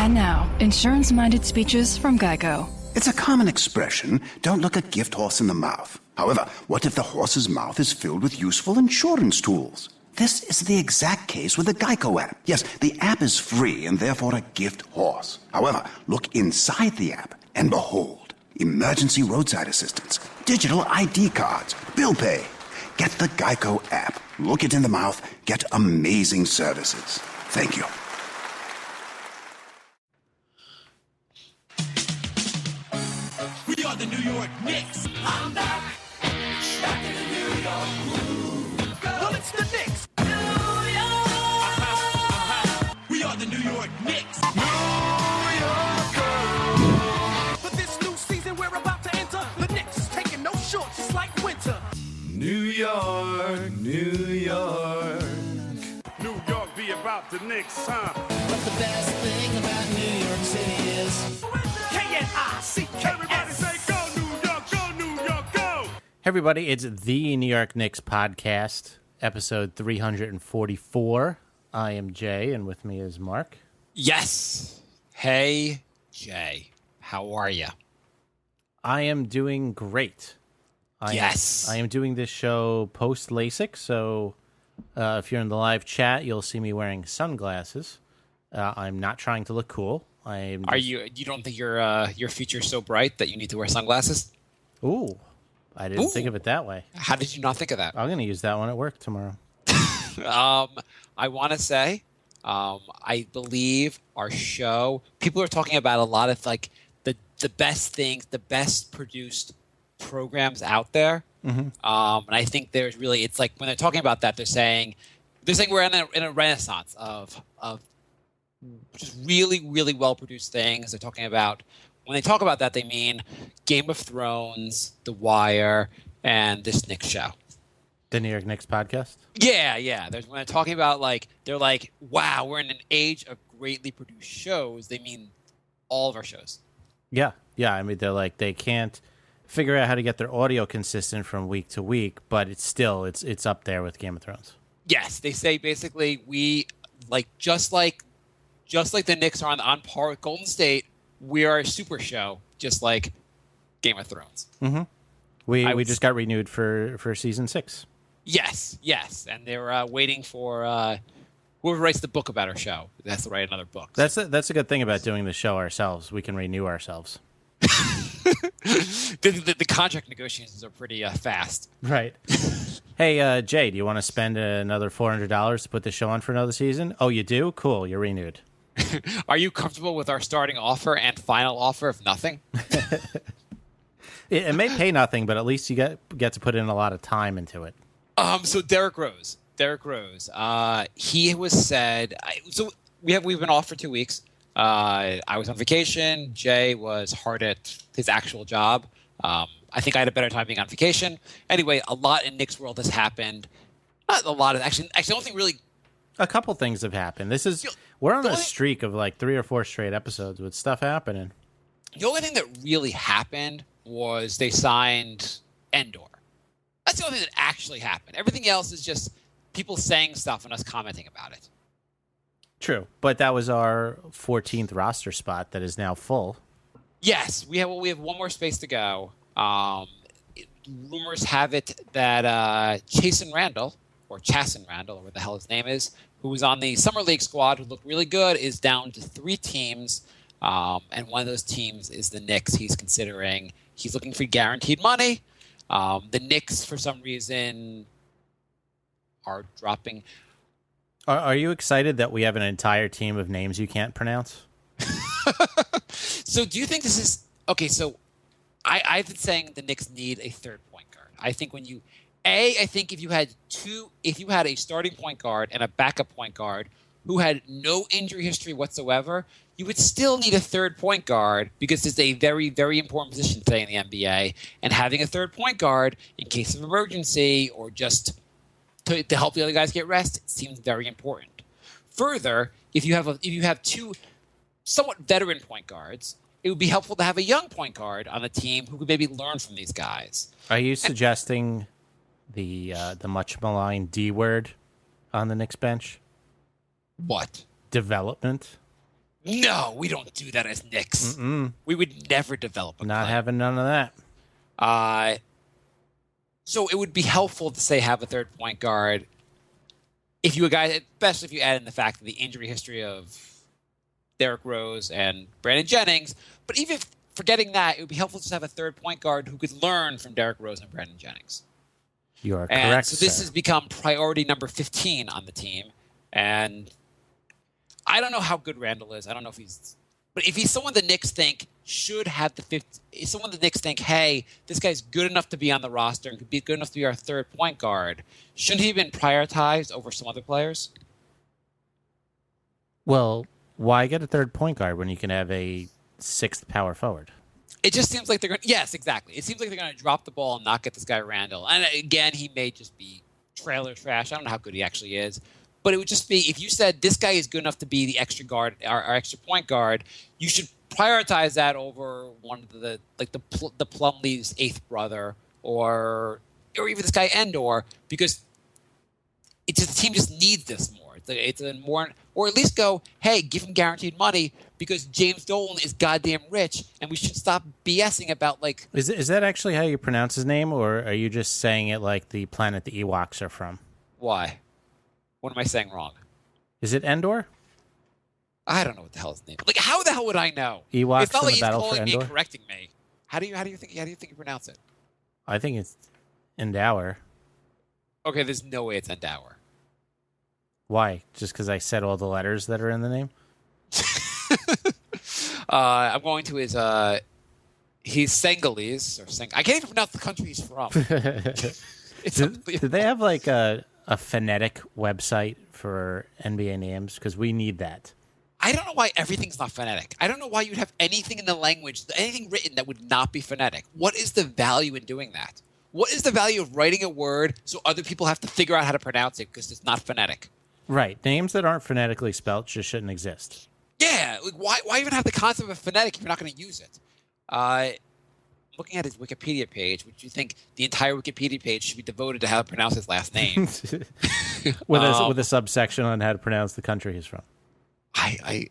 And now, insurance-minded speeches from Geico. It's a common expression, don't look a gift horse in the mouth. However, what if the horse's mouth is filled with useful insurance tools? This is the exact case with the Geico app. Yes, the app is free and therefore a gift horse. However, look inside the app and behold, emergency roadside assistance, digital ID cards, bill pay. Get the Geico app. Look it in the mouth. Get amazing services. Thank you. We are the New York Knicks. I'm back. Back in the New York groove. Well, it's the Knicks. New York. We are the New York Knicks. New York. For this new season we're about to enter, the Knicks is taking no shorts, just like winter. New York, New York. New York be about the Knicks, huh? But the best thing about New York City is K-N-I-C-K-S. Everybody say go New York, go New York, go! Hey everybody, it's the New York Knicks podcast, episode 344. I am Jay, and with me is Mark. Yes. Hey, Jay. How are you? I am doing great. I am doing this show post-LASIK, so if you're in the live chat, you'll see me wearing sunglasses. I'm not trying to look cool. You don't think your future's so bright that you need to wear sunglasses? Ooh, I didn't think of it that way. How did you not think of that? I'm going to use that one at work tomorrow. I want to say, I believe our show, people are talking about a lot of like the best things, the best produced programs out there. Mm-hmm. And I think there's really, it's like when they're talking about that, they're saying we're in a renaissance of just really, really well-produced things. They're talking about, when they talk about that, they mean Game of Thrones, The Wire, and this Knicks show. The New York Knicks podcast? Yeah. When they're talking about, like, they're like, wow, we're in an age of greatly produced shows. They mean all of our shows. Yeah. I mean, they're like, they can't figure out how to get their audio consistent from week to week, but it's still, it's up there with Game of Thrones. Yes, they say basically we, like, just like the Knicks are on par with Golden State, we are a super show, just like Game of Thrones. Mm-hmm. We just got renewed for season 6. Yes, and they're waiting for whoever writes the book about our show. That's to write another book. That's a good thing about doing the show ourselves. We can renew ourselves. The contract negotiations are pretty fast. Right. Hey, Jay, do you want to spend another $400 to put the show on for another season? Oh, you do? Cool, you're renewed. Are you comfortable with our starting offer and final offer of nothing? It may pay nothing, but at least you get to put in a lot of time into it. So Derrick Rose, he was said. We've been off for 2 weeks. I was on vacation. Jay was hard at his actual job. I think I had a better time being on vacation. Anyway, a lot in Knicks world has happened. Not a lot of actually. I don't think really. A couple things have happened. We're on a streak of like 3 or 4 straight episodes with stuff happening. The only thing that really happened was they signed Endore. That's the only thing that actually happened. Everything else is just people saying stuff and us commenting about it. True, but that was our 14th roster spot that is now full. Yes, we have one more space to go. Rumors have it that Chasson Randall, or what the hell his name is, who was on the Summer League squad, who looked really good, is down to 3 teams. And one of those teams is the Knicks. He's looking for guaranteed money. The Knicks, for some reason, are dropping. Are you excited that we have an entire team of names you can't pronounce? So do you think this is... Okay, so I've been saying the Knicks need a third point guard. I think if you had a starting point guard and a backup point guard who had no injury history whatsoever, you would still need a third point guard because it's a very, very important position today in the NBA. And having a third point guard in case of emergency or just to help the other guys get rest, it seems very important. Further, if you have 2 somewhat veteran point guards, it would be helpful to have a young point guard on the team who could maybe learn from these guys. Are you suggesting the much maligned D word on the Knicks bench? What? Development. No, we don't do that as Knicks. We would never develop a Not player. having none of that. So it would be helpful to say have a third point guard. If you guys, especially if you add in the fact of the injury history of Derrick Rose and Brandon Jennings, but even if, forgetting that, it would be helpful to have a third point guard who could learn from Derrick Rose and Brandon Jennings. You are And correct. so this sir. has become priority number 15 on the team. And I don't know how good Randall is. I don't know if he's, but if he's someone the Knicks think should have the 50, if someone the Knicks think, hey, this guy's good enough to be on the roster and could be good enough to be our third point guard, shouldn't he have been prioritized over some other players? Well, why get a third point guard when you can have a sixth power forward? It just seems like they're going to, yes, exactly. It seems like they're going to drop the ball and not get this guy Randall. And again, he may just be trailer trash. I don't know how good he actually is. But it would just be, if you said this guy is good enough to be the extra guard, our extra point guard, you should prioritize that over one of the Plumlee's eighth brother or even this guy Endore, because it's just, the team just needs this more. It's a more, or at least go, hey, give him guaranteed money because James Dolan is goddamn rich, and we should stop BSing about like. Is that actually how you pronounce his name, or are you just saying it like the planet the Ewoks are from? Why? What am I saying wrong? Is it Endor? I don't know what the hell his name is. Like, how the hell would I know? Ewoks it's not from like the he's Battle for calling me and Endor? correcting me. How do you think you pronounce it? I think it's Endower. Okay, there's no way it's Endower. Why? Just because I said all the letters that are in the name? I'm going to his. He's Senegalese or I can't even pronounce the country he's from. It's Did they have like a phonetic website for NBA names? Because we need that. I don't know why everything's not phonetic. I don't know why you'd have anything in the language, anything written that would not be phonetic. What is the value in doing that? What is the value of writing a word so other people have to figure out how to pronounce it because it's not phonetic? Right. Names that aren't phonetically spelt just shouldn't exist. Yeah, like why even have the concept of phonetic if you're not going to use it? Looking at his Wikipedia page, would you think the entire Wikipedia page should be devoted to how to pronounce his last name? with a subsection on how to pronounce the country he's from. I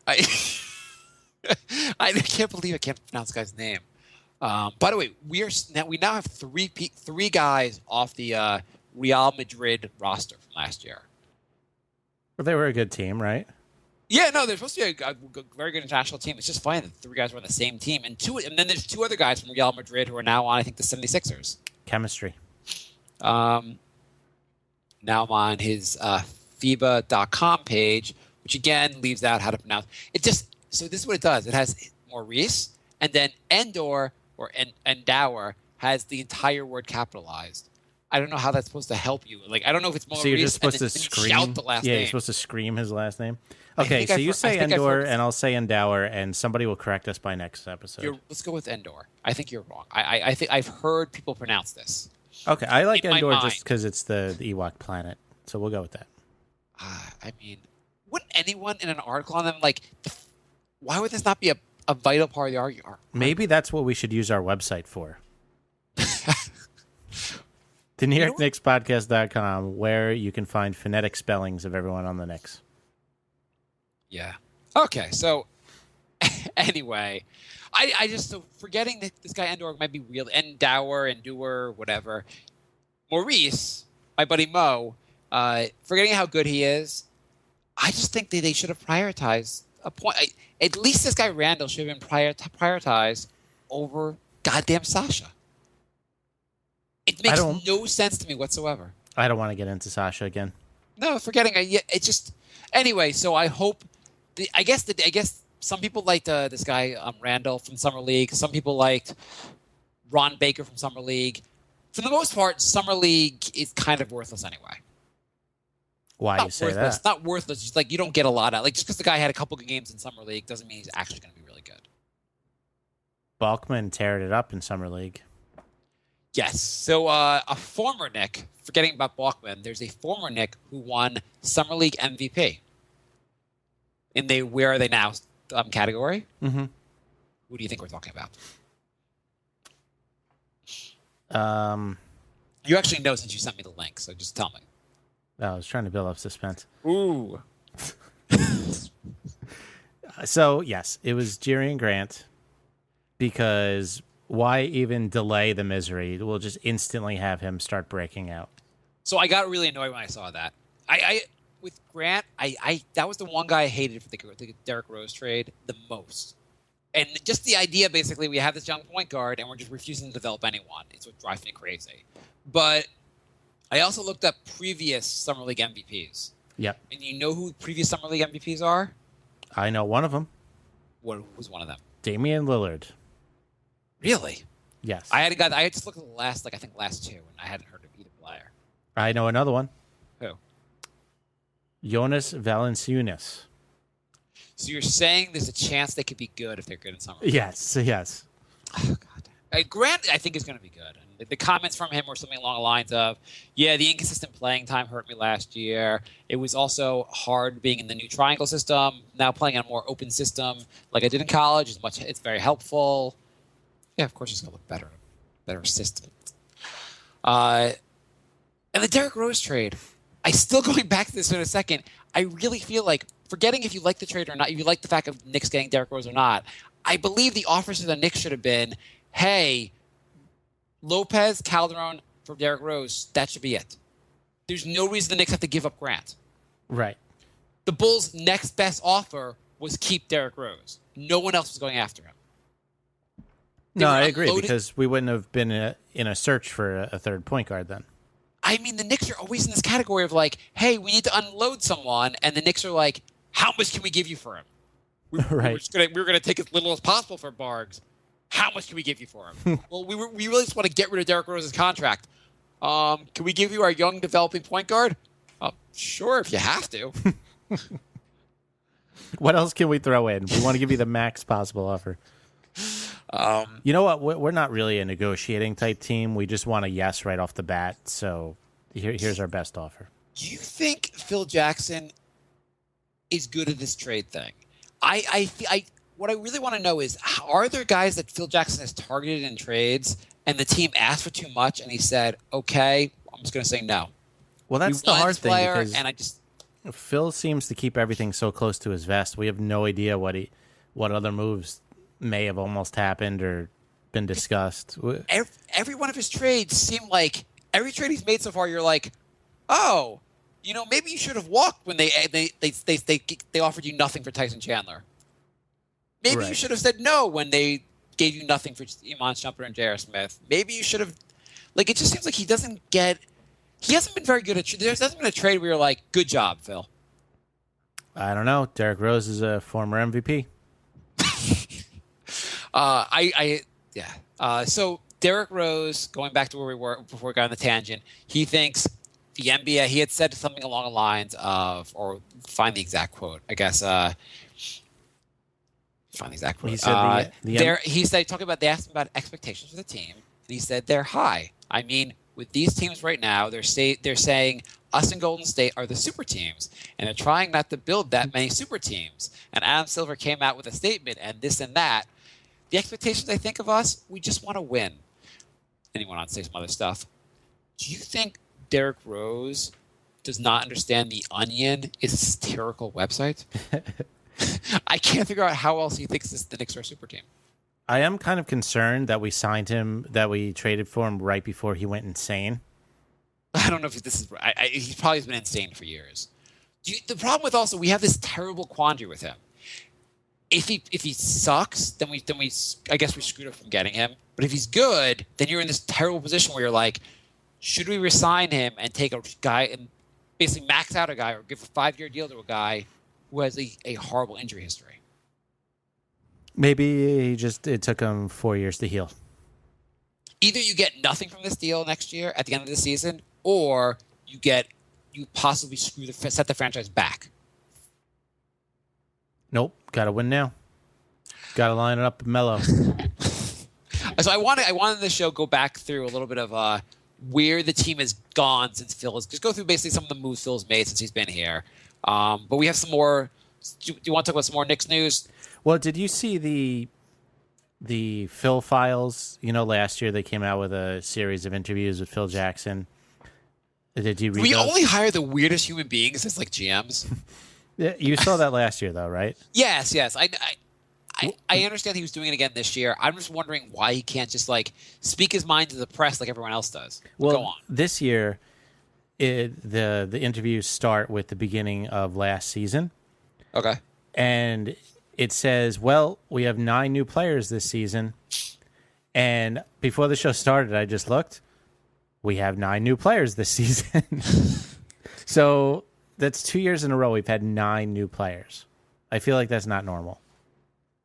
can't believe I can't pronounce the guy's name. By the way, we now have three guys off the Real Madrid roster from last year. Well, they were a good team, right? Yeah, no, they're supposed to be a very good international team. It's just funny that three guys were on the same team. And then there's two other guys from Real Madrid who are now on, I think, the 76ers. Chemistry. Now I'm on his FIBA.com page, which again leaves out how to pronounce it. So this is what it does. It has Maurice, and then Endore or Endower has the entire word capitalized. I don't know how that's supposed to help you. Like, I don't know if it's Maurice So you're just supposed and to then scream. shout the last name. You're supposed to scream his last name. I Okay, think so you say I think Endor, I've and I'll say Endower, and somebody will correct us by next episode. Let's go with Endore. I think you're wrong. I think I've heard people pronounce this. Okay, I like in my Endor mind. just because it's the Ewok planet, so we'll go with that. I mean, wouldn't anyone in an article on them why would this not be a vital part of the argument? Maybe that's what we should use our website for. The NewYorkKnicksPodcast.com, where you can find phonetic spellings of everyone on the Knicks. Yeah. Okay, so anyway, I just, so forgetting that this guy Endor might be real, Endore, whatever. Maurice, my buddy Mo, forgetting how good he is, I just think that they should have prioritized a point. At least this guy Randall should have been prioritized over goddamn Sasha. It makes no sense to me whatsoever. I don't want to get into Sasha again. No, forgetting. It just anyway. So I hope. I guess some people liked this guy Randall from Summer League. Some people liked Ron Baker from Summer League. For the most part, Summer League is kind of worthless anyway. Why you say that? It's not worthless. Just like you don't get a lot out. Like just because the guy had a couple good games in Summer League doesn't mean he's actually going to be really good. Balkman teared it up in Summer League. Yes. So a former Knick, forgetting about Balkman, there's a former Knick who won Summer League MVP. In the Where Are They Now category. Mm-hmm. Who do you think we're talking about? You actually know since you sent me the link, so just tell me. I was trying to build up suspense. Ooh. So, yes, it was Jerian Grant because why even delay the misery? We'll just instantly have him start breaking out. So I got really annoyed when I saw that. I with Grant, I that was the one guy I hated for the Derrick Rose trade the most. And just the idea, basically, we have this young point guard and we're just refusing to develop anyone. It's what drives me crazy. But I also looked up previous Summer League MVPs. Yep. And you know who previous Summer League MVPs are? I know one of them. Who's one of them? Damian Lillard. Really? Yes. I just looked at the last, last two, and I hadn't heard of either player. I know another one. Who? Jonas Valanciunas. So you're saying there's a chance they could be good if they're good in summer? Yes. Oh, God. Grant, I think, is going to be good. And the comments from him were something along the lines of, yeah, the inconsistent playing time hurt me last year. It was also hard being in the new triangle system. Now playing in a more open system like I did in college, it's very helpful. Yeah, of course it's going to look better. Better system. And the Derrick Rose trade, I still going back to this in a second, I really feel like, forgetting if you like the trade or not, if you like the fact of Knicks getting Derrick Rose or not, I believe the offers to the Knicks should have been, hey, Lopez, Calderon for Derrick Rose, that should be it. There's no reason the Knicks have to give up Grant. Right. The Bulls' next best offer was keep Derrick Rose. No one else was going after him. No, I agree, because we wouldn't have been in a search for a third point guard then. I mean, the Knicks are always in this category of like, hey, we need to unload someone, and the Knicks are like, how much can we give you for him? Right. We're going to take as little as possible for Bargs. How much can we give you for him? Well, we really just want to get rid of Derrick Rose's contract. Can we give you our young developing point guard? Sure, if you have to. What else can we throw in? We want to give you the max possible offer. You know what? We're not really a negotiating type team. We just want a yes right off the bat. So here's our best offer. Do you think Phil Jackson is good at this trade thing? What I really want to know is, are there guys that Phil Jackson has targeted in trades and the team asked for too much and he said, okay, I'm just going to say no? Well, that's the hard thing because and Phil seems to keep everything so close to his vest. We have no idea what other moves may have almost happened or been discussed. Every one of his trades seemed like every trade he's made so far, you're like, oh, maybe you should have walked when they offered you nothing for Tyson Chandler. Maybe you should have said no when they gave you nothing for Iman Shumpert and J.R. Smith. Maybe you should have. Like, it just seems like he hasn't been very good at. There hasn't been a trade where you're like, good job, Phil. I don't know. Derrick Rose is a former MVP. So Derrick Rose, going back to where we were before we got on the tangent, he thinks the NBA. He had said something along the lines of, or find the exact quote, I guess. Find the exact quote. He said they asked him about expectations for the team, and he said they're high. I mean, with these teams right now, they're saying us and Golden State are the super teams, and they're trying not to build that many super teams. And Adam Silver came out with a statement, and this and that. The expectations, I think, of us, we just want to win. And he went on to say some other stuff. Do you think Derrick Rose does not understand The Onion is a satirical website? I can't figure out how else he thinks the Knicks are a super team. I am kind of concerned that we signed him, that we traded for him right before he went insane. I don't know if this is. He probably has been insane for years. The problem with also, we have this terrible quandary with him. If he sucks, then we I guess we screwed up from getting him. But if he's good, then you're in this terrible position where you're like, should we resign him and take a guy and basically max out a guy or give a 5-year deal to a guy who has a horrible injury history? Maybe it took him 4 years to heal. Either you get nothing from this deal next year at the end of the season, or you possibly set the franchise back. Nope, gotta win now. Gotta line it up with Melo. So I wanted the show go back through a little bit of where the team has gone since Phil has just go through basically some of the moves Phil's made since he's been here. But we have some more. Do you want to talk about some more Knicks news? Well, did you see the Phil files? Last year they came out with a series of interviews with Phil Jackson. Did you read those? We only hire the weirdest human beings as like GMs. Yeah, you saw that last year, though, right? Yes. I understand he was doing it again this year. I'm just wondering why he can't just like speak his mind to the press like everyone else does. Well, go on. This year, the interviews start with the beginning of last season. Okay. And it says, well, we have 9 new players this season. And before the show started, I just looked. We have 9 new players this season. So that's 2 years in a row we've had 9 new players. I feel like that's not normal.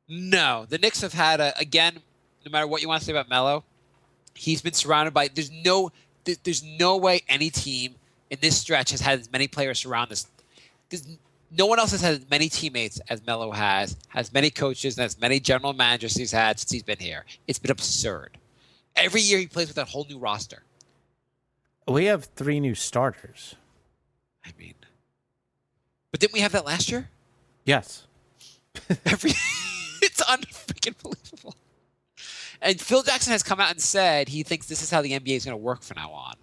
No, the Knicks have had again. No matter what you want to say about Melo, he's been surrounded by. There's no way any team in this stretch has had as many players surround this. No one else has had as many teammates as Melo has many coaches, and as many general managers he's had since he's been here. It's been absurd. Every year he plays with that whole new roster. We have 3 new starters. I mean, but didn't we have that last year? Yes. It's unfreaking believable. And Phil Jackson has come out and said he thinks this is how the NBA is going to work from now on.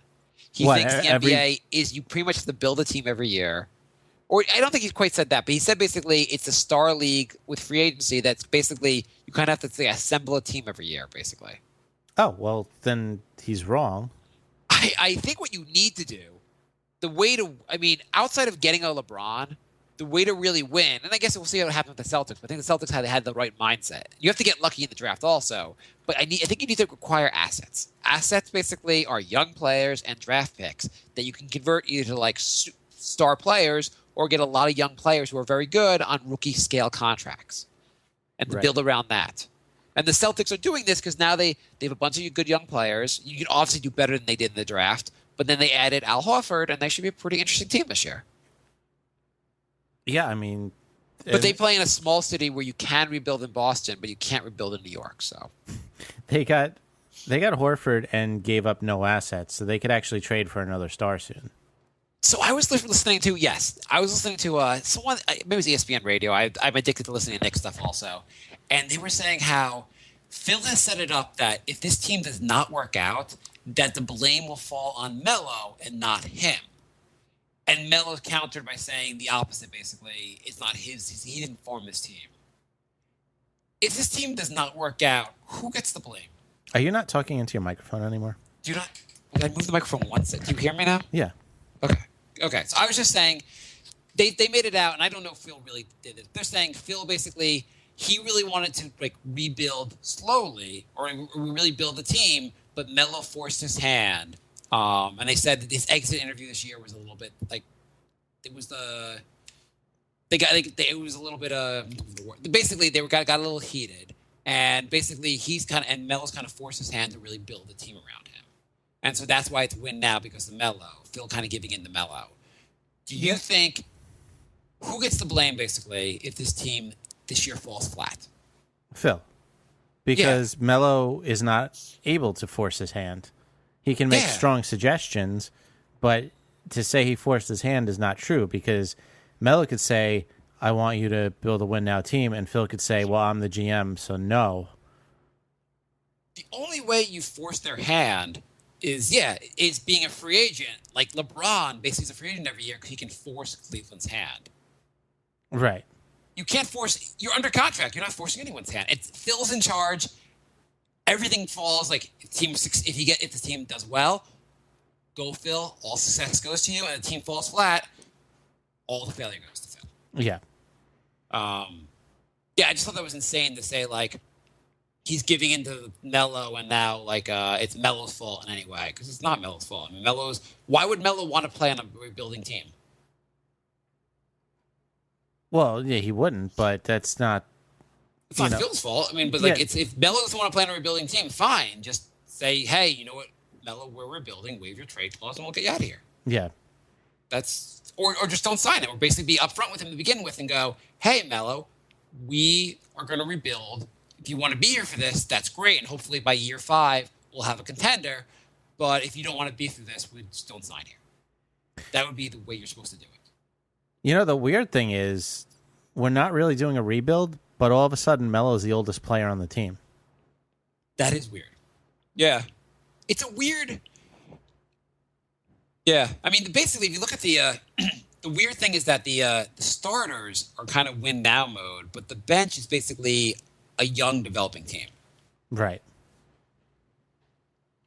He thinks the NBA is you pretty much have to build a team every year. Or I don't think he's quite said that, but he said basically it's a star league with free agency that's basically you kind of have to assemble a team every year, basically. Oh, well, then he's wrong. I think what you need to do, outside of getting a LeBron, the way to really win, and I guess we'll see what happens with the Celtics, but I think the Celtics had the right mindset. You have to get lucky in the draft also, but I think you need to acquire assets. Assets basically are young players and draft picks that you can convert either to like star players or get a lot of young players who are very good on rookie scale contracts and to build around that. And the Celtics are doing this because now they have a bunch of good young players. You can obviously do better than they did in the draft, but then they added Al Horford, and they should be a pretty interesting team this year. Yeah, I mean... But they play in a small city where you can rebuild in Boston, but you can't rebuild in New York, so... They got Horford and gave up no assets, so they could actually trade for another star soon. So I was listening to someone, maybe it was ESPN Radio. I'm addicted to listening to Knicks stuff also. And they were saying how Phil has set it up that if this team does not work out, that the blame will fall on Melo and not him. And Melo countered by saying the opposite, basically. It's not his. He didn't form this team. If this team does not work out, who gets the blame? Are you not talking into your microphone anymore? Did I move the microphone once? Do you hear me now? Yeah. Okay. So I was just saying, they made it out, and I don't know if Phil really did it. They're saying Phil basically, he really wanted to like rebuild slowly or really build the team, but Melo forced his hand. And they said that his exit interview this year was a little bit like it was it was a little bit basically they got a little heated, and basically and Melo's kind of forced his hand to really build a team around him, and so that's why it's a win now because of Melo. Phil kind of giving in to Melo. Do you think who gets the blame basically if this team this year falls flat? Phil, because Melo is not able to force his hand. He can make strong suggestions, but to say he forced his hand is not true because Melo could say, I want you to build a win-now team, and Phil could say, well, I'm the GM, so no. The only way you force their hand is being a free agent. Like LeBron basically is a free agent every year because he can force Cleveland's hand. Right. You can't force – you're under contract. You're not forcing anyone's hand. Phil's in charge. Everything falls like if the team does well, go Phil. All success goes to you, and the team falls flat. All the failure goes to Phil. Yeah. I just thought that was insane to say like he's giving into Melo, and now like it's Melo's fault in any way because it's not Melo's fault. I mean, why would Melo want to play on a rebuilding team? Well, yeah, he wouldn't, but that's not. It's not Phil's fault. I mean, but like, if Melo doesn't want to play on a rebuilding team, fine. Just say, hey, you know what, Melo, we're rebuilding. Waive your trade clause, and we'll get you out of here. Yeah. That's or just don't sign him, or basically be upfront with him to begin with, and go, hey, Melo, we are going to rebuild. If you want to be here for this, that's great, and hopefully by year 5 we'll have a contender. But if you don't want to be through this, we just don't sign here. That would be the way you're supposed to do it. You know, the weird thing is we're not really doing a rebuild. But all of a sudden, Melo's the oldest player on the team. That is weird. Yeah. It's a weird... Yeah. I mean, basically, if you look at the the weird thing is that the starters are kind of win now mode, but the bench is basically a young developing team. Right.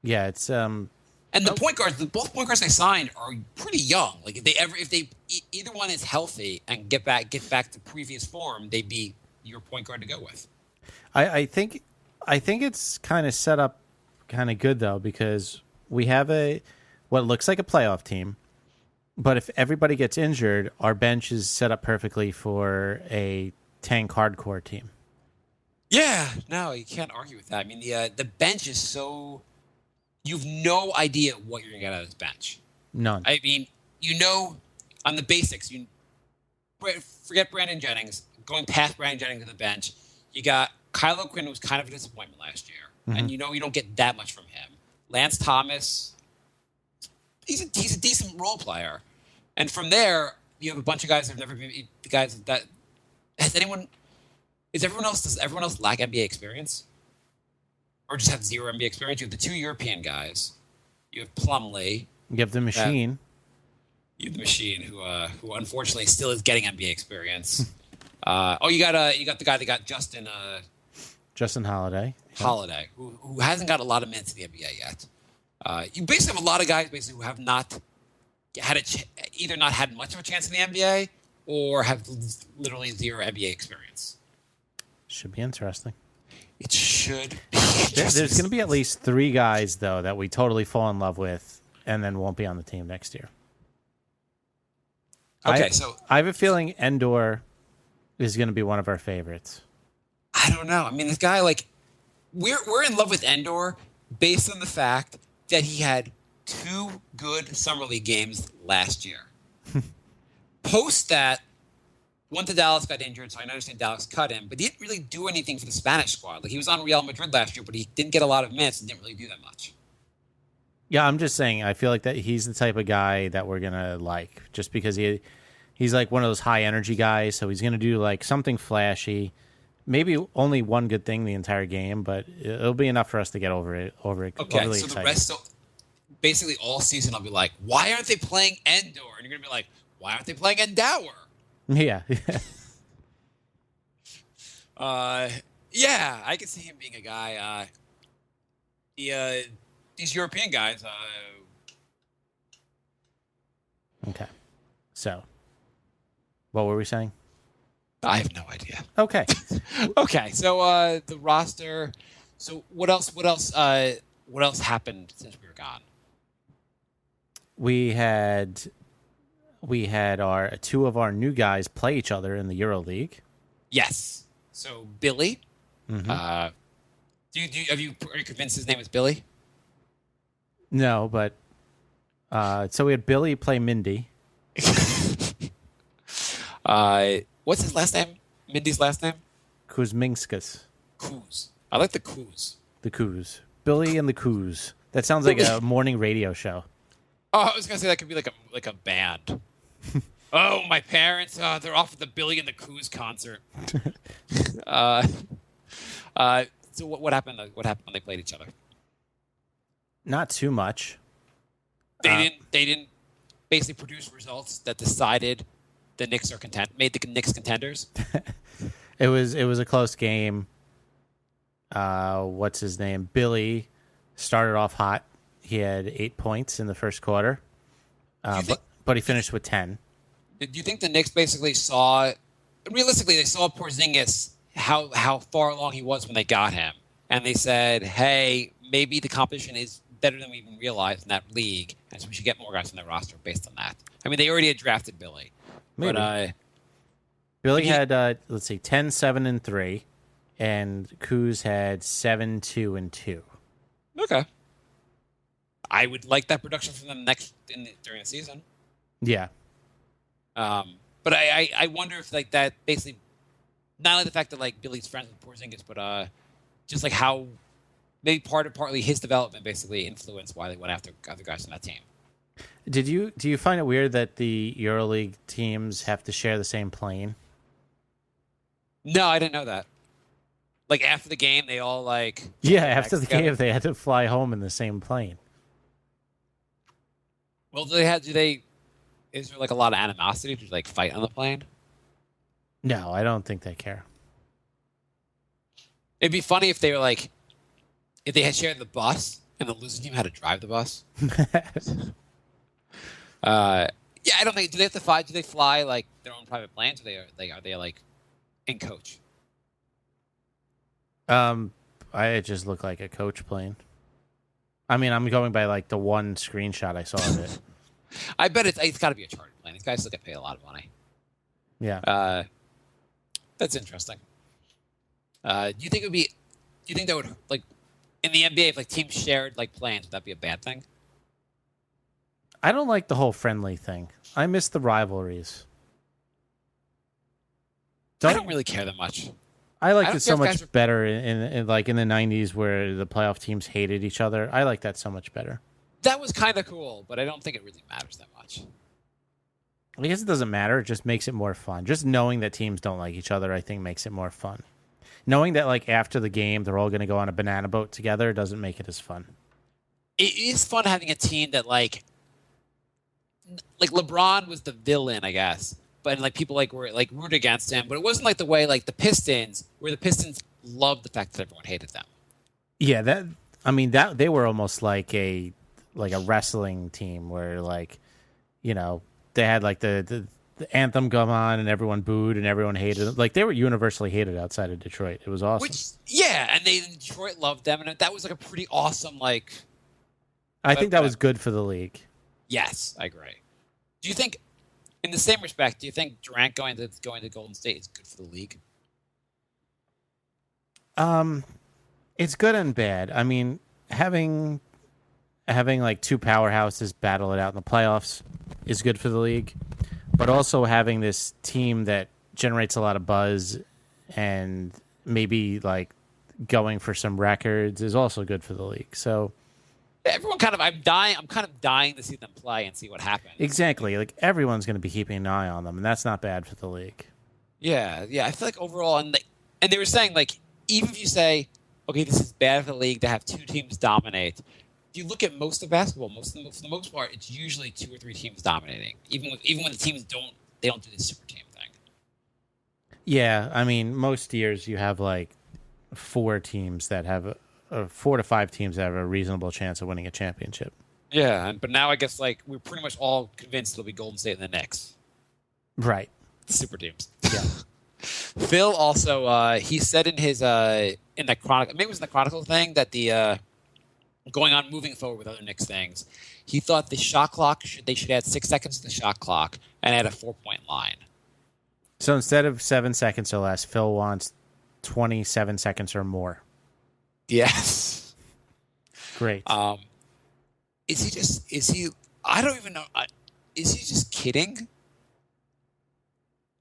Yeah, it's And the point guards, both point guards they signed are pretty young. Like if either one is healthy and get back to previous form, they'd be your point guard to go with. I think it's kind of set up kind of good though, because we have what looks like a playoff team, but if everybody gets injured, our bench is set up perfectly for a tank hardcore team. Yeah, no, you can't argue with that. I mean, the bench is so you've no idea what you're gonna get out of this bench. None. I mean, on the basics, forget Brandon Jennings. Going past Brandon Jennings to the bench, you got Kylo Quinn, who was kind of a disappointment last year, and you don't get that much from him. Lance Thomas, he's a decent role player, and from there you have a bunch of guys that have never been the guys that does everyone else lack NBA experience, or just have zero NBA experience? You have the two European guys, you have Plumlee, You have the machine. you have the machine who unfortunately still is getting NBA experience. You got the guy that got Justin Holiday. Holiday, who hasn't got a lot of minutes in the NBA yet. You basically have a lot of guys who have not had either not had much of a chance in the NBA or have literally zero NBA experience. Should be interesting. It should be. There's going to be at least 3 guys though that we totally fall in love with, and then won't be on the team next year. Okay, I have a feeling Endore is going to be one of our favorites. I don't know. I mean, this guy, like, we're in love with Endore based on the fact that he had 2 good summer league games last year. Post that, went to Dallas, got injured, so I understand Dallas cut him, but he didn't really do anything for the Spanish squad. Like, he was on Real Madrid last year, but he didn't get a lot of minutes and didn't really do that much. Yeah, I'm just saying, I feel like that he's the type of guy that we're going to like, just because he's like one of those high energy guys, so he's going to do like something flashy. Maybe only one good thing the entire game, but it'll be enough for us to get over it. Okay, overly so excited. the rest, basically all season I'll be like, why aren't they playing Endore? And you're going to be like, why aren't they playing Endower? Yeah. Yeah, I can see him being a guy. These European guys. Okay. So, what were we saying? I have no idea. Okay. Okay, so the roster. So what else? What else happened since we were gone? We had our 2 of our new guys play each other in the EuroLeague. Yes. So Billy. Mm-hmm. Are you convinced his name is Billy? No, but so we had Billy play Mindy. What's his last name? Mindy's last name? Kuzminskas. Kuz. I like the Kuz. The Kuz. Billy and the Kuz. That sounds like a morning radio show. Oh, I was gonna say that could be like a band. Oh, my parents! They're off at the Billy and the Kuz concert. So what happened? What happened when they played each other? Not too much. They didn't basically produce results that decided the Knicks made the Knicks contenders. It was a close game. What's his name? Billy started off hot. He had 8 points in the first quarter, but he finished with 10. Do you think the Knicks basically saw Porzingis how far along he was when they got him, and they said, "Hey, maybe the competition is better than we even realized in that league, and so we should get more guys on their roster based on that." I mean, they already had drafted Billy, Maybe. but Billy had 10, 7, and 3, and Kuz had 7, 2, and 2. okay. I would like that production from them during the season. Yeah. But I wonder if like that basically not only the fact that like Billy's friends with Porzingis, but just like how maybe partly his development basically influenced why they went after other guys on that team. Do you find it weird that the EuroLeague teams have to share the same plane? No, I didn't know that. Like after the game, they all like after the game they had to fly home in the same plane. Well, do they Is there like a lot of animosity to like fight on the plane? No, I don't think they care. It'd be funny if they were like, if they had shared the bus and the losing team had to drive the bus. Yeah, I don't think. Do they have to fly? Do they fly like their own private planes? Or are they like in coach? I just look like a coach plane. I mean, I'm going by like the one screenshot I saw of it. I bet it's got to be a chartered plane. These guys still get paid a lot of money. Yeah. That's interesting. Do you think that would like in the NBA if like teams shared like planes, would that be a bad thing? I don't like the whole friendly thing. I miss the rivalries. I don't really care that much. I liked it so much better in like in the 90s where the playoff teams hated each other. I like that so much better. That was kind of cool, but I don't think it really matters that much. I guess it doesn't matter. It just makes it more fun. Just knowing that teams don't like each other, I think, makes it more fun. Knowing that like after the game they're all going to go on a banana boat together doesn't make it as fun. It is fun having a team that like LeBron was the villain, I guess. But like people like were like root against him, but it wasn't like the way like the Pistons, where the Pistons loved the fact that everyone hated them. Yeah, that they were almost like a wrestling team where like, you know, they had like the anthem come on and everyone booed and everyone hated them. Like they were universally hated outside of Detroit. It was awesome. And Detroit loved them, and that was like a pretty awesome like. I think that was good for the league. Yes, I agree. Do you think? In the same respect, do you think Durant going to Golden State is good for the league? It's good and bad. I mean, having like two powerhouses battle it out in the playoffs is good for the league, but also having this team that generates a lot of buzz and maybe like going for some records is also good for the league. So everyone I'm kind of dying to see them play and see what happens. Exactly. Like everyone's going to be keeping an eye on them, and that's not bad for the league. Yeah. I feel like overall, and they were saying like even if you say, okay, this is bad for the league to have two teams dominate. If you look at most of basketball, for the most part, it's usually two or three teams dominating. Even when the teams don't do this super team thing. Yeah, I mean, most years you have like 4 teams that have 4 to 5 teams that have a reasonable chance of winning a championship. Yeah, but now I guess like we're pretty much all convinced it'll be Golden State and the Knicks. Right. The super teams. Yeah. Phil also he said in his in the Chronicle, maybe it was in the Chronicle thing, that the going on moving forward with other Knicks things, he thought the shot clock they should add 6 seconds to the shot clock and add a 4-point line. So instead of 7 seconds or less, Phil wants 27 seconds or more. Yes. Great. Is he I don't even know. Is he just kidding?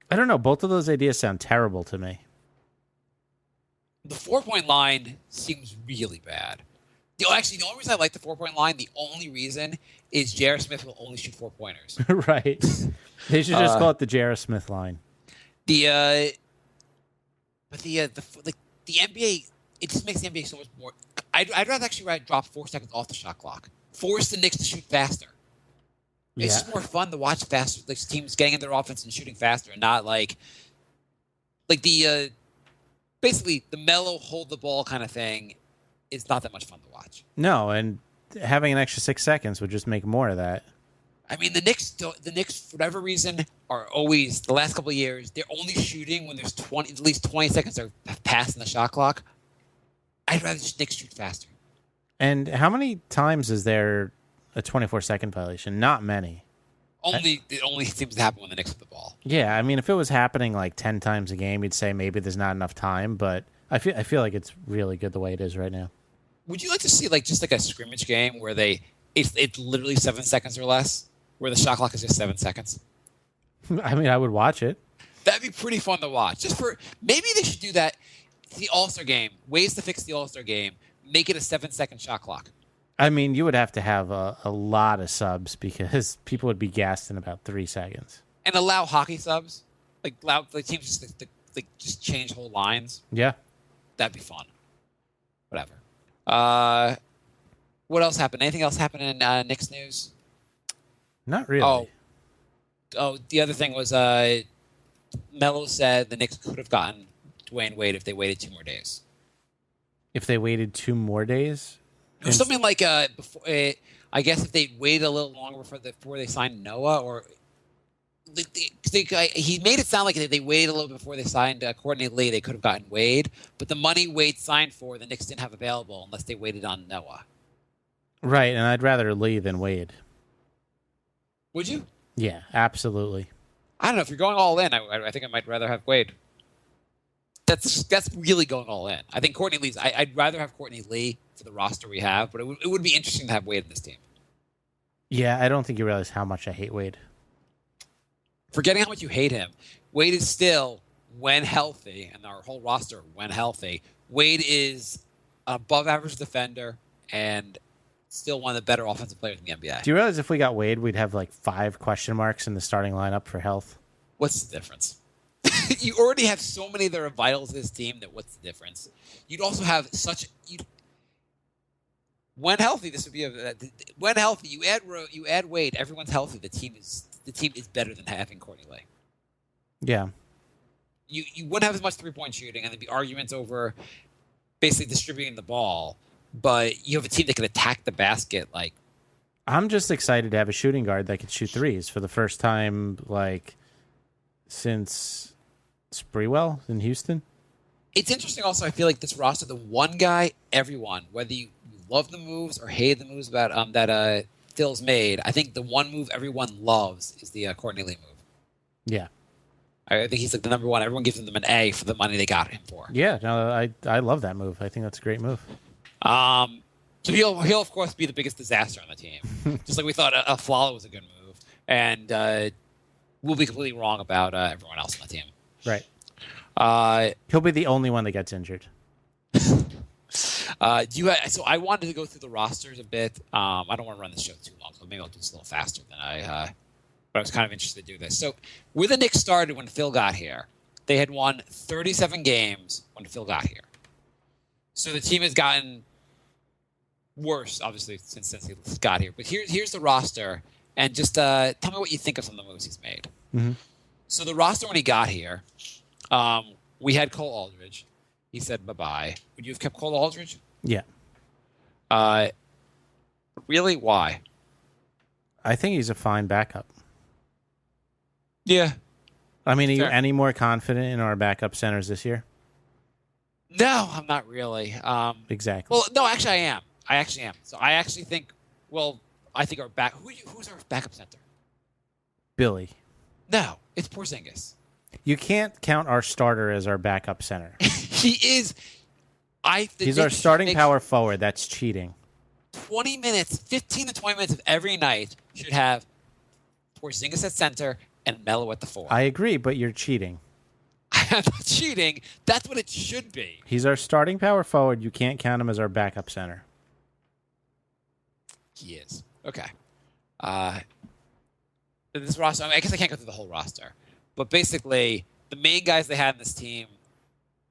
I don't know. Both of those ideas sound terrible to me. The 4-point line seems really bad. The only reason I like the 4-point line, the only reason is J.R. Smith will only shoot 4-pointers. Right. They should just call it the J.R. Smith line. The NBA, it just makes the NBA so much more. I'd rather actually drop 4 seconds off the shot clock. Force the Knicks to shoot faster. It's just more fun to watch faster, like teams getting into their offense and shooting faster, and not like the basically the mellow hold the ball kind of thing is not that much fun to watch. No, and having an extra 6 seconds would just make more of that. I mean, the Knicks for whatever reason are always, the last couple of years, they're only shooting when there's at least 20 seconds have passed in the shot clock. I'd rather just Knicks shoot faster. And how many times is there a 24-second violation? Not many. It only seems to happen when the Knicks have the ball. Yeah, I mean, if it was happening like 10 times a game, you'd say maybe there's not enough time, but I feel like it's really good the way it is right now. Would you like to see just a scrimmage game where it's literally 7 seconds or less, where the shot clock is just 7 seconds? I mean, I would watch it. That'd be pretty fun to watch. Maybe they should do that. The All-Star game, ways to fix the All-Star game, make it a 7-second shot clock. I mean, you would have to have a lot of subs because people would be gassed in about 3 seconds. And allow hockey subs, allow teams just change whole lines. Yeah, that'd be fun. Whatever. What else happened? Anything else happen in Knicks news? Not really. Oh, Oh, the other thing was Melo said the Knicks could have gotten Dwayne Wade if they waited 2 more days. If they waited 2 more days? It was something like before. I guess if they waited a little longer before they signed Noah, or he made it sound like if they waited a little before they signed Courtney Lee, they could have gotten Wade. But the money Wade signed for, the Knicks didn't have available unless they waited on Noah. Right, and I'd rather Lee than Wade. Would you? Yeah, absolutely. I don't know. If you're going all in, I think I might rather have Wade. That's really going all in. I think Courtney Lee's. I'd rather have Courtney Lee for the roster we have, but it would be interesting to have Wade in this team. Yeah, I don't think you realize how much I hate Wade. Forgetting how much you hate him, Wade is still, when healthy, and our whole roster, when healthy, Wade is an above-average defender and still one of the better offensive players in the NBA. Do you realize if we got Wade, we'd have like 5 question marks in the starting lineup for health? What's the difference? You already have so many that are vital to this team that what's the difference? You'd also have when healthy, this would be when healthy. You add Wade, everyone's healthy. The team is better than having Courtney Lee. Yeah. You wouldn't have as much 3-point shooting, and there'd be arguments over basically distributing the ball. But you have a team that can attack the basket. Like, I'm just excited to have a shooting guard that can shoot threes for the first time, like, since Sprewell in Houston. It's interesting also, I feel like this roster, the one guy, everyone, whether you love the moves or hate the moves about that Phil's made, I think the one move everyone loves is the Courtney Lee move. Yeah. I think he's like the number one. Everyone gives him an A for the money they got him for. Yeah, no, I love that move. I think that's a great move. So he'll of course be the biggest disaster on the team. Just like we thought a Flalo was a good move. And we'll be completely wrong about everyone else on the team. Right. He'll be the only one that gets injured. So I wanted to go through the rosters a bit. I don't want to run this show too long, so maybe I'll do this a little faster than but I was kind of interested to do this. So where the Knicks started when Phil got here, they had won 37 games when Phil got here. So the team has gotten worse, obviously, since he got here. But here's the roster, and just tell me what you think of some of the moves he's made. Mm-hmm. So the roster when he got here, we had Cole Aldridge. He said bye-bye. Would you have kept Cole Aldridge? Yeah. Really? Why? I think he's a fine backup. Yeah. I mean, are you any more confident in our backup centers this year? No, I'm not really. Exactly. Well, no, actually, I am. I actually am. So I actually think. Well, I think our who's our backup center? Billy. No, it's Porzingis. You can't count our starter as our backup center. He is. He's our starting power forward. That's cheating. 20 minutes, 15 to 20 minutes of every night should have Porzingis at center and Melo at the 4. I agree, but you're cheating. I'm not cheating. That's what it should be. He's our starting power forward. You can't count him as our backup center. He is. Okay. This roster, I guess I can't go through the whole roster. But basically, the main guys they had in this team,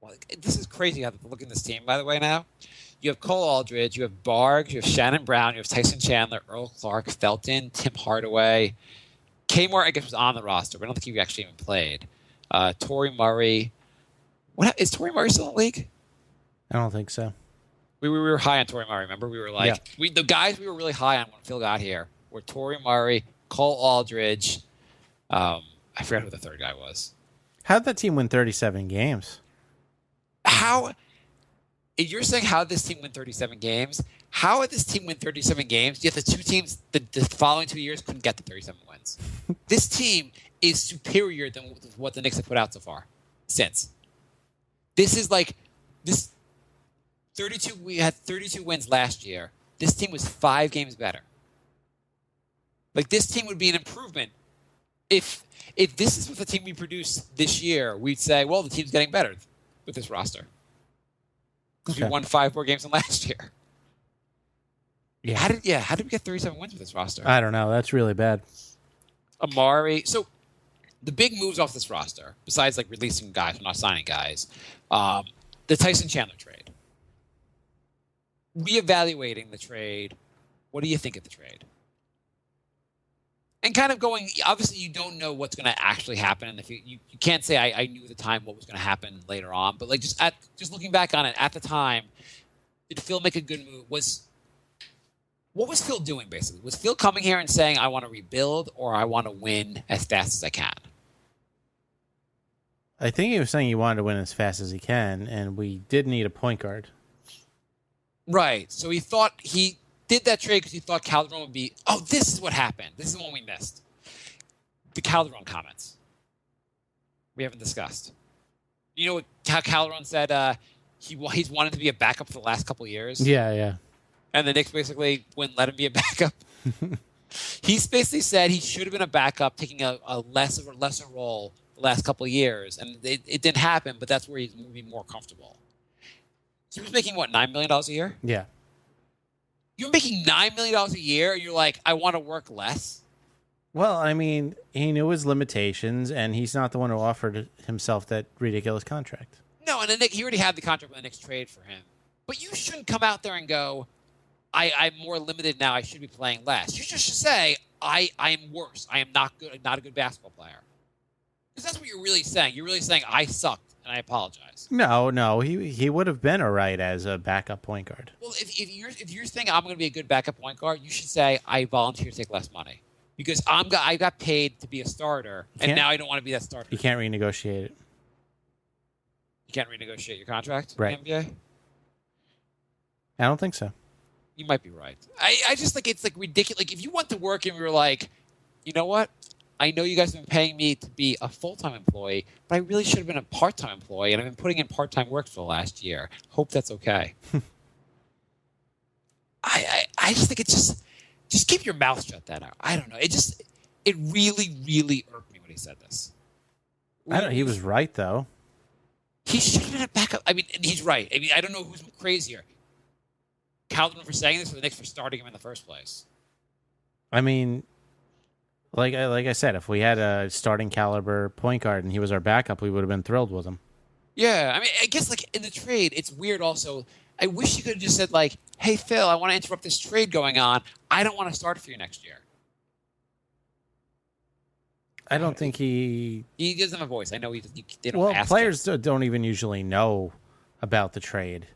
well, this is crazy how they look in this team, by the way, now. You have Cole Aldridge, you have Barg, you have Shannon Brown, you have Tyson Chandler, Earl Clark, Felton, Tim Hardaway. Kmart, I guess, was on the roster, but I don't think he actually even played. Torrey Murray. Is Torrey Murray still in the league? I don't think so. We were high on Torrey Murray, remember? We were like, the guys we were really high on when Phil got here were Torrey Murray, Cole Aldridge. I forgot who the third guy was. How did that team win 37 games? You're saying how did this team win 37 games? How did this team win 37 games? Yet the two teams the following 2 years couldn't get to 37 wins. This team is superior than what the Knicks have put out so far since. This is like this 32. We had 32 wins last year. This team was 5 games better. Like, this team would be an improvement. If this is what the team we produced this year, we'd say, well, the team's getting better with this roster. Because we won 5 more games than last year. Yeah. How did we get 37 wins with this roster? I don't know. That's really bad. Amari. So the big moves off this roster, besides like releasing guys, we're not signing guys, the Tyson Chandler trade. Reevaluating the trade, what do you think of the trade? And kind of going, obviously, you don't know what's going to actually happen. And if you can't say, I knew at the time what was going to happen later on. But like just looking back on it, at the time, did Phil make a good move? What was Phil doing, basically? Was Phil coming here and saying, I want to rebuild or I want to win as fast as I can? I think he was saying he wanted to win as fast as he can, and we did need a point guard. Right. So he did that trade because he thought Calderon would be, this is what happened. This is the one we missed. The Calderon comments. We haven't discussed. You know how Calderon said he's wanted to be a backup for the last couple of years? Yeah. And the Knicks basically wouldn't let him be a backup. He's basically said he should have been a backup, taking a lesser role the last couple of years. And it didn't happen, but that's where he's moving more comfortable. So he was making, what, $9 million a year? Yeah. You're making $9 million a year, and you're like, I want to work less? Well, I mean, he knew his limitations, and he's not the one who offered himself that ridiculous contract. No, and he already had the contract when the Knicks trade for him. But you shouldn't come out there and go, I'm more limited now. I should be playing less. You just should say, I am worse. I am not good. Not a good basketball player. Because that's what you're really saying. You're really saying I sucked and I apologize. No. He would have been all right as a backup point guard. Well, if you're thinking I'm going to be a good backup point guard, you should say I volunteer to take less money because I got paid to be a starter, and now I don't want to be that starter. You can't renegotiate it. You can't renegotiate your contract, right? In the NBA. I don't think so. You might be right. I just think it's like ridiculous. Like if you went to work and we were like, you know what? I know you guys have been paying me to be a full-time employee, but I really should have been a part-time employee, and I've been putting in part-time work for the last year. Hope that's okay. I just think it's just keep your mouth shut. That out. I don't know. It really, really irked me when he said this. I don't. He was right though. He should have been a backup. I mean, and he's right. I mean, I don't know who's crazier. Calderon for saying this, or the Knicks for starting him in the first place. I mean, like I said, if we had a starting caliber point guard and he was our backup, we would have been thrilled with him. Yeah, I mean, I guess like in the trade, it's weird. Also, I wish you could have just said like, "Hey, Phil, I want to interrupt this trade going on. I don't want to start for you next year." I don't think he doesn't have a voice. I know they don't. Well, ask players him. don't even usually know about the trade.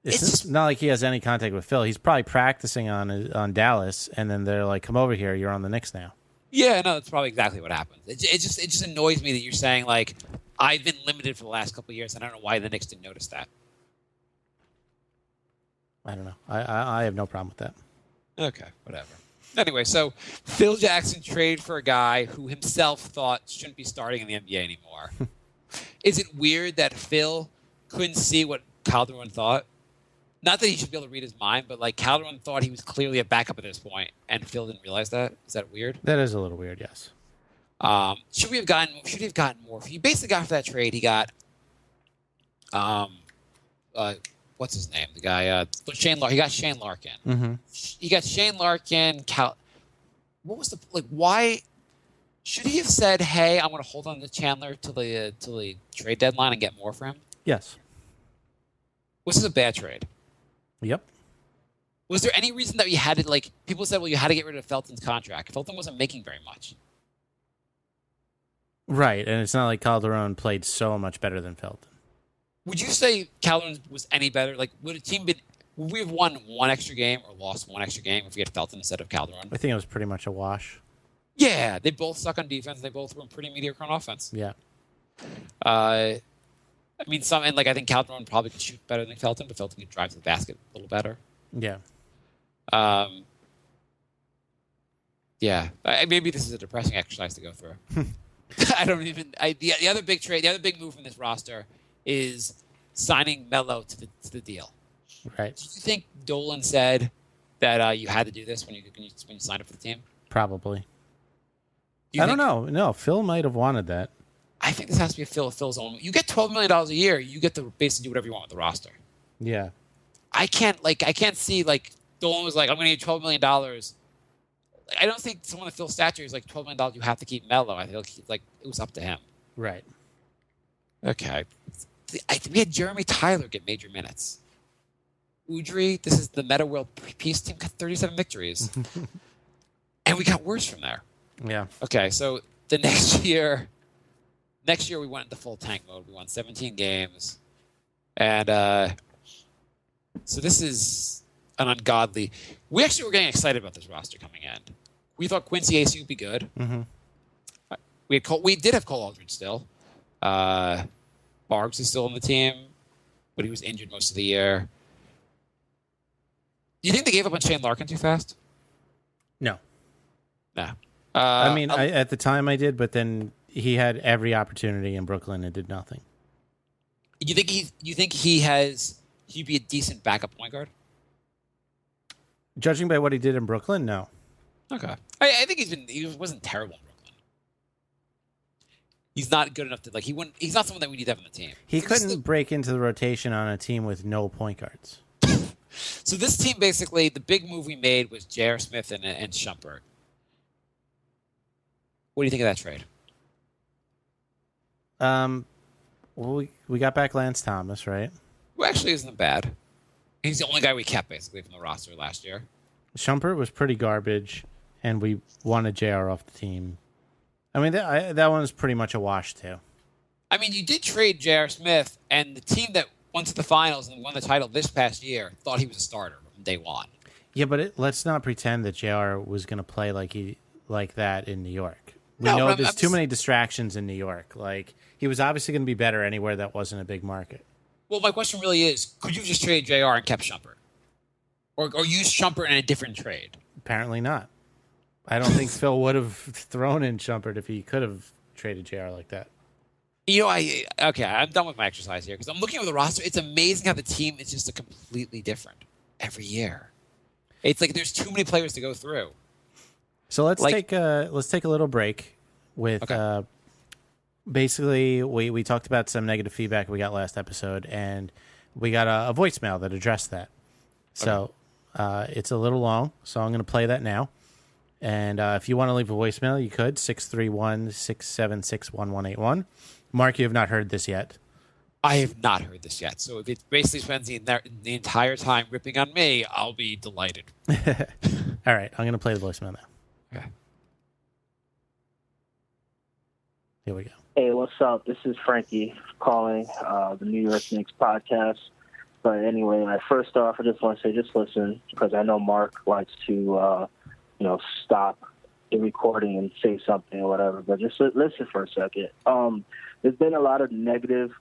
It's just not like he has any contact with Phil. He's probably practicing on Dallas, and then they're like, "Come over here. You're on the Knicks now." Yeah, no, that's probably exactly what happens. It just annoys me that you're saying like, I've been limited for the last couple of years, and I don't know why the Knicks didn't notice that. I don't know. I have no problem with that. Okay, whatever. Anyway, so Phil Jackson traded for a guy who himself thought shouldn't be starting in the NBA anymore. Is it weird that Phil couldn't see what Calderon thought? Not that he should be able to read his mind, but like Calderon thought he was clearly a backup at this point, and Phil didn't realize that. Is that weird? That is a little weird, yes. Should he have gotten more? He basically got for that trade. He got, what's his name? The guy, Shane Larkin. He got Shane Larkin. Mm-hmm. He got Shane Larkin. What was why should he have said, "Hey, I'm going to hold on to Chandler till the trade deadline and get more for him"? Yes. Was this a bad trade? Yep. Was there any reason that you had to like? People said, "Well, you had to get rid of Felton's contract." Felton wasn't making very much. Right, and it's not like Calderon played so much better than Felton. Would you say Calderon was any better? Like, would we have won one extra game or lost one extra game if we had Felton instead of Calderon? I think it was pretty much a wash. Yeah, they both suck on defense. They both were pretty mediocre on offense. Yeah. I mean, I think Calderon probably could shoot better than Felton, but Felton could drive to the basket a little better. Yeah. Yeah. Maybe this is a depressing exercise to go through. I don't even. The other big trade, the other big move from this roster is signing Melo to the deal. Right. Do you think Dolan said that you had to do this when you signed up for the team? Probably. I don't know. No, Phil might have wanted that. I think this has to be Phil's own. You get $12 million a year. You get to basically do whatever you want with the roster. Yeah. I can't see Dolan was like, I'm going to need $12 million. I don't think someone of Phil's stature is like $12 million. You have to keep Melo. I feel like it was up to him. Right. Okay. We had Jeremy Tyler get major minutes. Udry, this is the Meta World Peace team, got 37 victories. And we got worse from there. Yeah. Okay, so the next year we went into full tank mode. We won 17 games, and so this is an ungodly. We actually were getting excited about this roster coming in. We thought Quincy Ace would be good. Mm-hmm. We did have Cole Aldridge still. Bargs is still on the team, but he was injured most of the year. Do you think they gave up on Shane Larkin too fast? No. No. At the time I did, but then he had every opportunity in Brooklyn and did nothing. You think he'd be a decent backup point guard? Judging by what he did in Brooklyn, no. Okay. I think he wasn't terrible in Brooklyn. He's not good enough to he's not someone that we need to have on the team. He couldn't break into the rotation on a team with no point guards. So this team, basically, the big move we made was J.R. Smith and Shumpert. What do you think of that trade? Well, we got back Lance Thomas, right? Who actually isn't bad. He's the only guy we kept, basically, from the roster last year. Shumpert was pretty garbage, and we wanted JR off the team. I mean, that one was pretty much a wash, too. I mean, you did trade J.R. Smith, and the team that went to the finals and won the title this past year thought he was a starter from day one. Yeah, but let's not pretend that JR was going to play like that in New York. We know there's too many distractions in New York. Like, he was obviously going to be better anywhere that wasn't a big market. Well, my question really is, could you have just traded JR and kept Shumpert? Or use Shumpert in a different trade? Apparently not. I don't think Phil would have thrown in Shumpert if he could have traded JR like that. You know, I'm done with my exercise here because I'm looking at the roster. It's amazing how the team is just a completely different every year. It's like there's too many players to go through. So let's take a little break with basically we talked about some negative feedback we got last episode, and we got a voicemail that addressed that. So it's a little long, so I'm going to play that now. And if you want to leave a voicemail, you could 631-676-1181. Mark, you have not heard this yet. I have not heard this yet. So if it basically spends the entire time ripping on me, I'll be delighted. All right, I'm going to play the voicemail now. Okay. Here we go. Hey, what's up? This is Frankie calling the New York Knicks podcast. But anyway, first off, I just want to say just listen, because I know Mark likes to, stop the recording and say something or whatever. But just listen for a second. There's been a lot of negative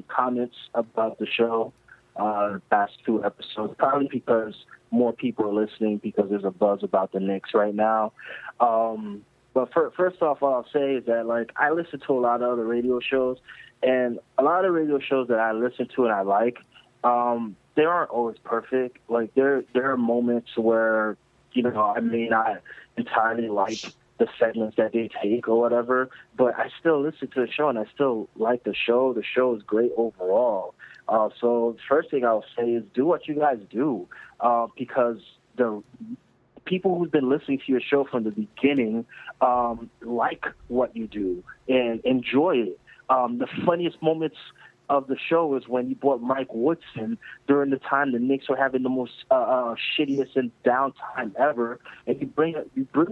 comments about the show the past 2 episodes, probably because more people are listening because there's a buzz about the Knicks right now. But first off, all I'll say is that, I listen to a lot of other radio shows, and a lot of radio shows that I listen to and I like, they aren't always perfect. Like, there are moments where, I may not entirely like the segments that they take or whatever, but I still listen to the show and I still like the show. The show is great overall. So the first thing I'll say is do what you guys do, because the people who've been listening to your show from the beginning like what you do and enjoy it. The funniest moments of the show is when you brought Mike Woodson during the time the Knicks were having the most shittiest and downtime ever, and you bring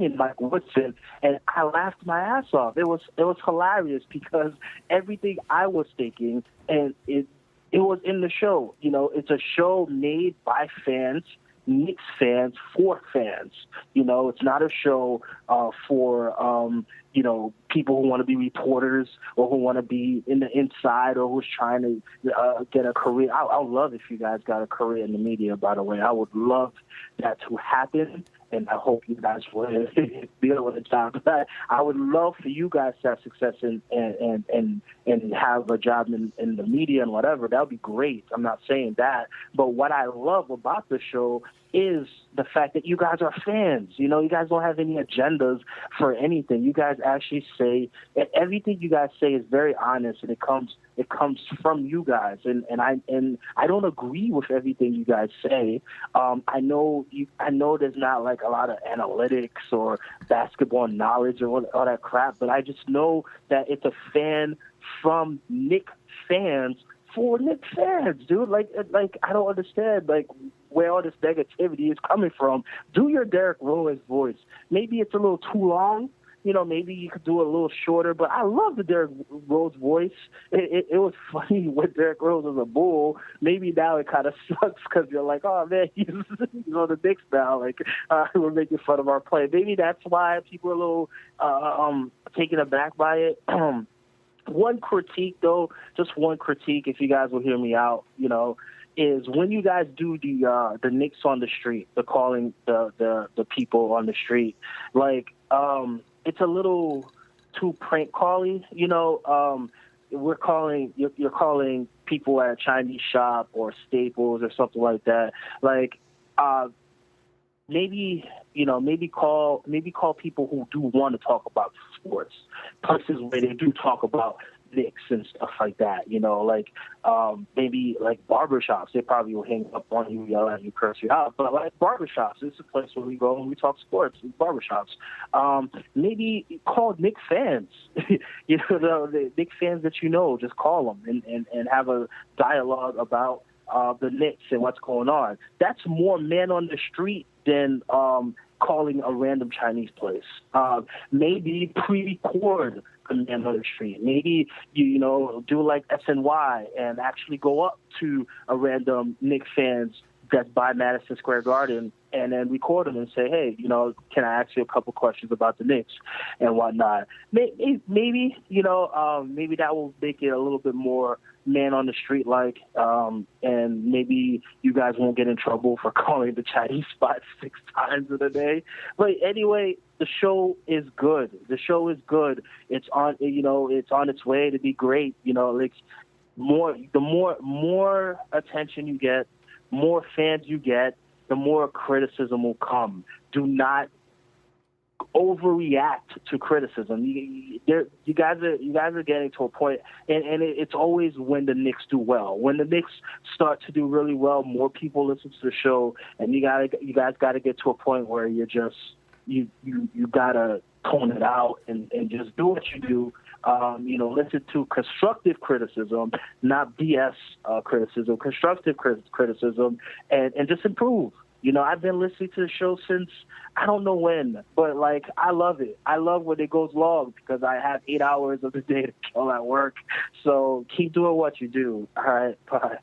in Mike Woodson, and I laughed my ass off. It was hilarious because everything I was thinking, and it was in the show. It's a show made by fans, Knicks fans, for fans. It's not a show for people who want to be reporters or who want to be in the inside or who's trying to get a career. I would love if you guys got a career in the media, by the way. I would love that to happen, and I hope you guys will be able to job. But I would love for you guys to have success and have a job in the media and whatever. That would be great. I'm not saying that. But what I love about the show is the fact that you guys are fans. You guys don't have any agendas for anything. You guys actually say everything you guys say is very honest, and it comes from you guys. And I don't agree with everything you guys say. I know there's not like a lot of analytics or basketball knowledge or all that crap, but I just know that it's a fan from Knicks fans for Knicks fans, dude. Like I don't understand where all this negativity is coming from. Do your Derrick Rose voice. Maybe it's a little too long, maybe you could do it a little shorter. But I love the Derrick Rose voice. It was funny when Derrick Rose was a Bull. Maybe now it kind of sucks because you're like, oh man, he's on the Knicks now. Like we're making fun of our play. Maybe that's why people are a little taken aback by it. One critique, though, just one critique, if you guys will hear me out, is when you guys do the Knicks on the street, the calling the people on the street, like it's a little too prank cally. You're calling people at a Chinese shop or Staples or something like that. Like maybe call people who do want to talk about sports, places where they do talk about Knicks and stuff like that, maybe like barbershops. They probably will hang up on you, yell at you, curse you out. But like barbershops, it's a place where we go and we talk sports. Barbershops. Maybe call Knicks fans. The Knicks fans that just call them and have a dialogue about the Knicks and what's going on. That's more man on the street than calling a random Chinese place. Maybe pre-record a man on the street. Maybe do like SNY and actually go up to a random Knicks fans that's by Madison Square Garden and then record them and say, hey, can I ask you a couple questions about the Knicks and whatnot? Maybe that will make it a little bit more man on the street like, and maybe you guys won't get in trouble for calling the Chinese spot 6 times in a day. But anyway, the show is good. It's on, it's on its way to be great. The more attention you get, more fans you get, the more criticism will come. Do not overreact to criticism. You guys are getting to a point, and it's always when the Knicks do well. When the Knicks start to do really well, more people listen to the show, and you guys got to get to a point where you gotta tone it out and just do what you do. Listen to constructive criticism, not BS criticism, constructive criticism, and just improve. I've been listening to the show since I don't know when, but like I love it. I love when it goes long because I have 8 hours of the day to kill at work. So keep doing what you do. All right, bye.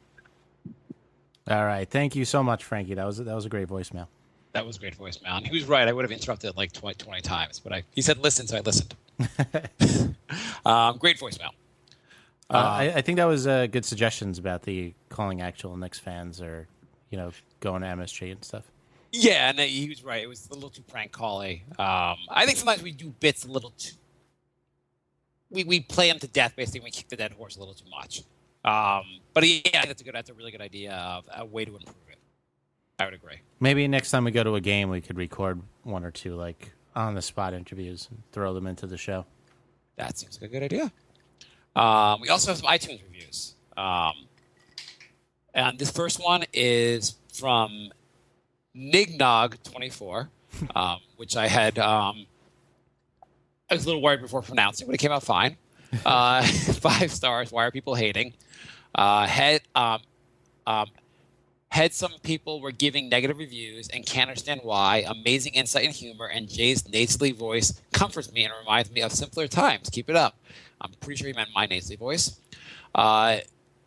All right, thank you so much, Frankie. That was a great voicemail. That was a great voicemail. And he was right. I would have interrupted like 20 times, but he said listen, so I listened. Great voicemail. I think that was good suggestions about the calling actual Knicks fans or, going to MSG and stuff. Yeah, and he was right. It was a little too prank call-y. I think sometimes we do bits a little too... We play them to death, basically. We kick the dead horse a little too much. But yeah, that's a really good idea of a way to improve it. I would agree. Maybe next time we go to a game, we could record 1 or 2 like on-the-spot interviews and throw them into the show. That seems like a good idea. We also have some iTunes reviews. And this first one is from Nignog24, which I had... I was a little worried before pronouncing, but it came out fine. 5 stars. Why are people hating? Had some people were giving negative reviews and can't understand why. Amazing insight and humor, and Jay's nasally voice comforts me and reminds me of simpler times. Keep it up. I'm pretty sure he meant my nasally voice.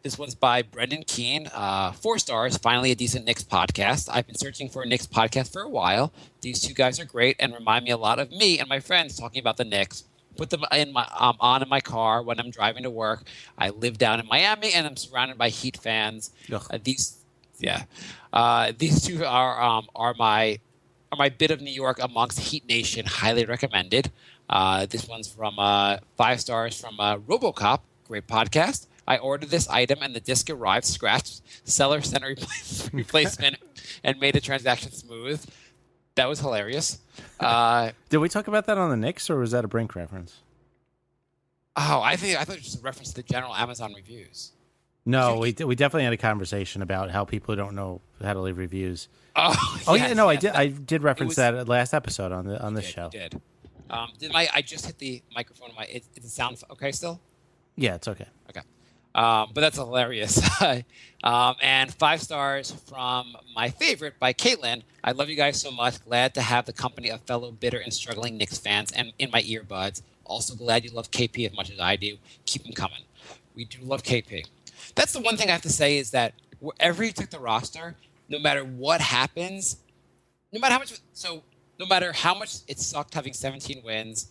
This one's by Brendan Keene. 4 stars. Finally, a decent Knicks podcast. I've been searching for a Knicks podcast for a while. These 2 guys are great and remind me a lot of me and my friends talking about the Knicks. Put them on in my car when I'm driving to work. I live down in Miami and I'm surrounded by Heat fans. These 2 are my bit of New York amongst Heat Nation. Highly recommended. This one's from 5 stars from RoboCop. Great podcast. I ordered this item and the disc arrived scratched. Seller sent a replacement and made the transaction smooth. That was hilarious. Did we talk about that on the Knicks, or was that a Brink reference? Oh, I thought it was just a reference to the general Amazon reviews. No, we definitely had a conversation about how people don't know how to leave reviews. I did reference that last episode on this show. You did. I just hit the microphone? Is the sound okay still? Yeah, it's okay. Okay. But that's hilarious. And 5 stars from my favorite by Caitlin. I love you guys so much. Glad to have the company of fellow bitter and struggling Knicks fans and in my earbuds. Also glad you love KP as much as I do. Keep them coming. We do love KP. That's the one thing I have to say is that wherever you took the roster, no matter what happens, no matter how much it sucked having 17 wins,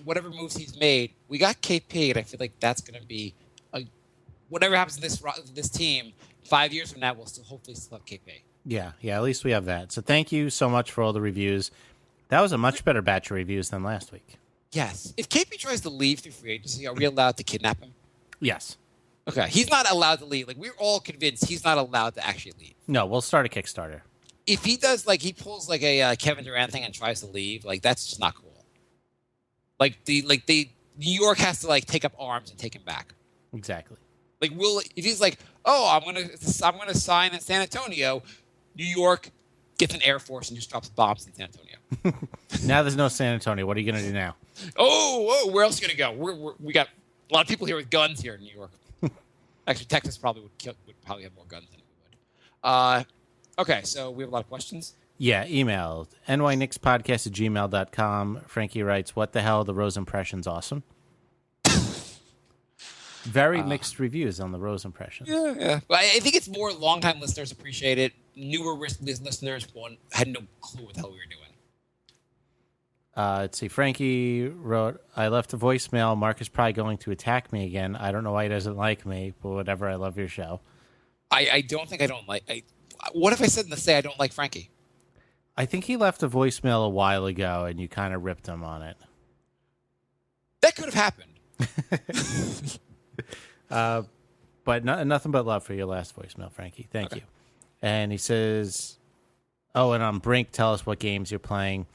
whatever moves he's made, we got KP, and I feel like that's going to be whatever happens to this team 5 years from now, we'll hopefully still have KP. Yeah, at least we have that. So thank you so much for all the reviews. That was a much better batch of reviews than last week. Yes. If KP tries to leave through free agency, are we allowed to kidnap him? Yes. Okay, he's not allowed to leave. Like, we're all convinced he's not allowed to actually leave. No, we'll start a Kickstarter. If he does, he pulls a Kevin Durant thing and tries to leave, that's just not cool. New York has to take up arms and take him back. Exactly. If he's I'm gonna sign in San Antonio, New York gets an Air Force and just drops bombs in San Antonio. Now there's no San Antonio. What are you gonna do now? Where else are you gonna go? We got a lot of people here with guns here in New York. Actually, Texas probably would probably have more guns than we would. Okay, so we have a lot of questions. Yeah, email nyknickspodcast@gmail.com. Frankie writes, "What the hell? The Rose impression's awesome." Very mixed reviews on the Rose impressions. Yeah. But I think it's more longtime listeners appreciate it. Newer listeners had no clue what the hell we were doing. Let's see. Frankie wrote, "I left a voicemail. Mark is probably going to attack me again. I don't know why he doesn't like me, but whatever. I love your show." I don't think I don't like. What if I said I don't like Frankie? I think he left a voicemail a while ago, and you kind of ripped him on it. That could have happened. But nothing but love for your last voicemail, Frankie. Thank you. And he says, and on Brink, tell us what games you're playing.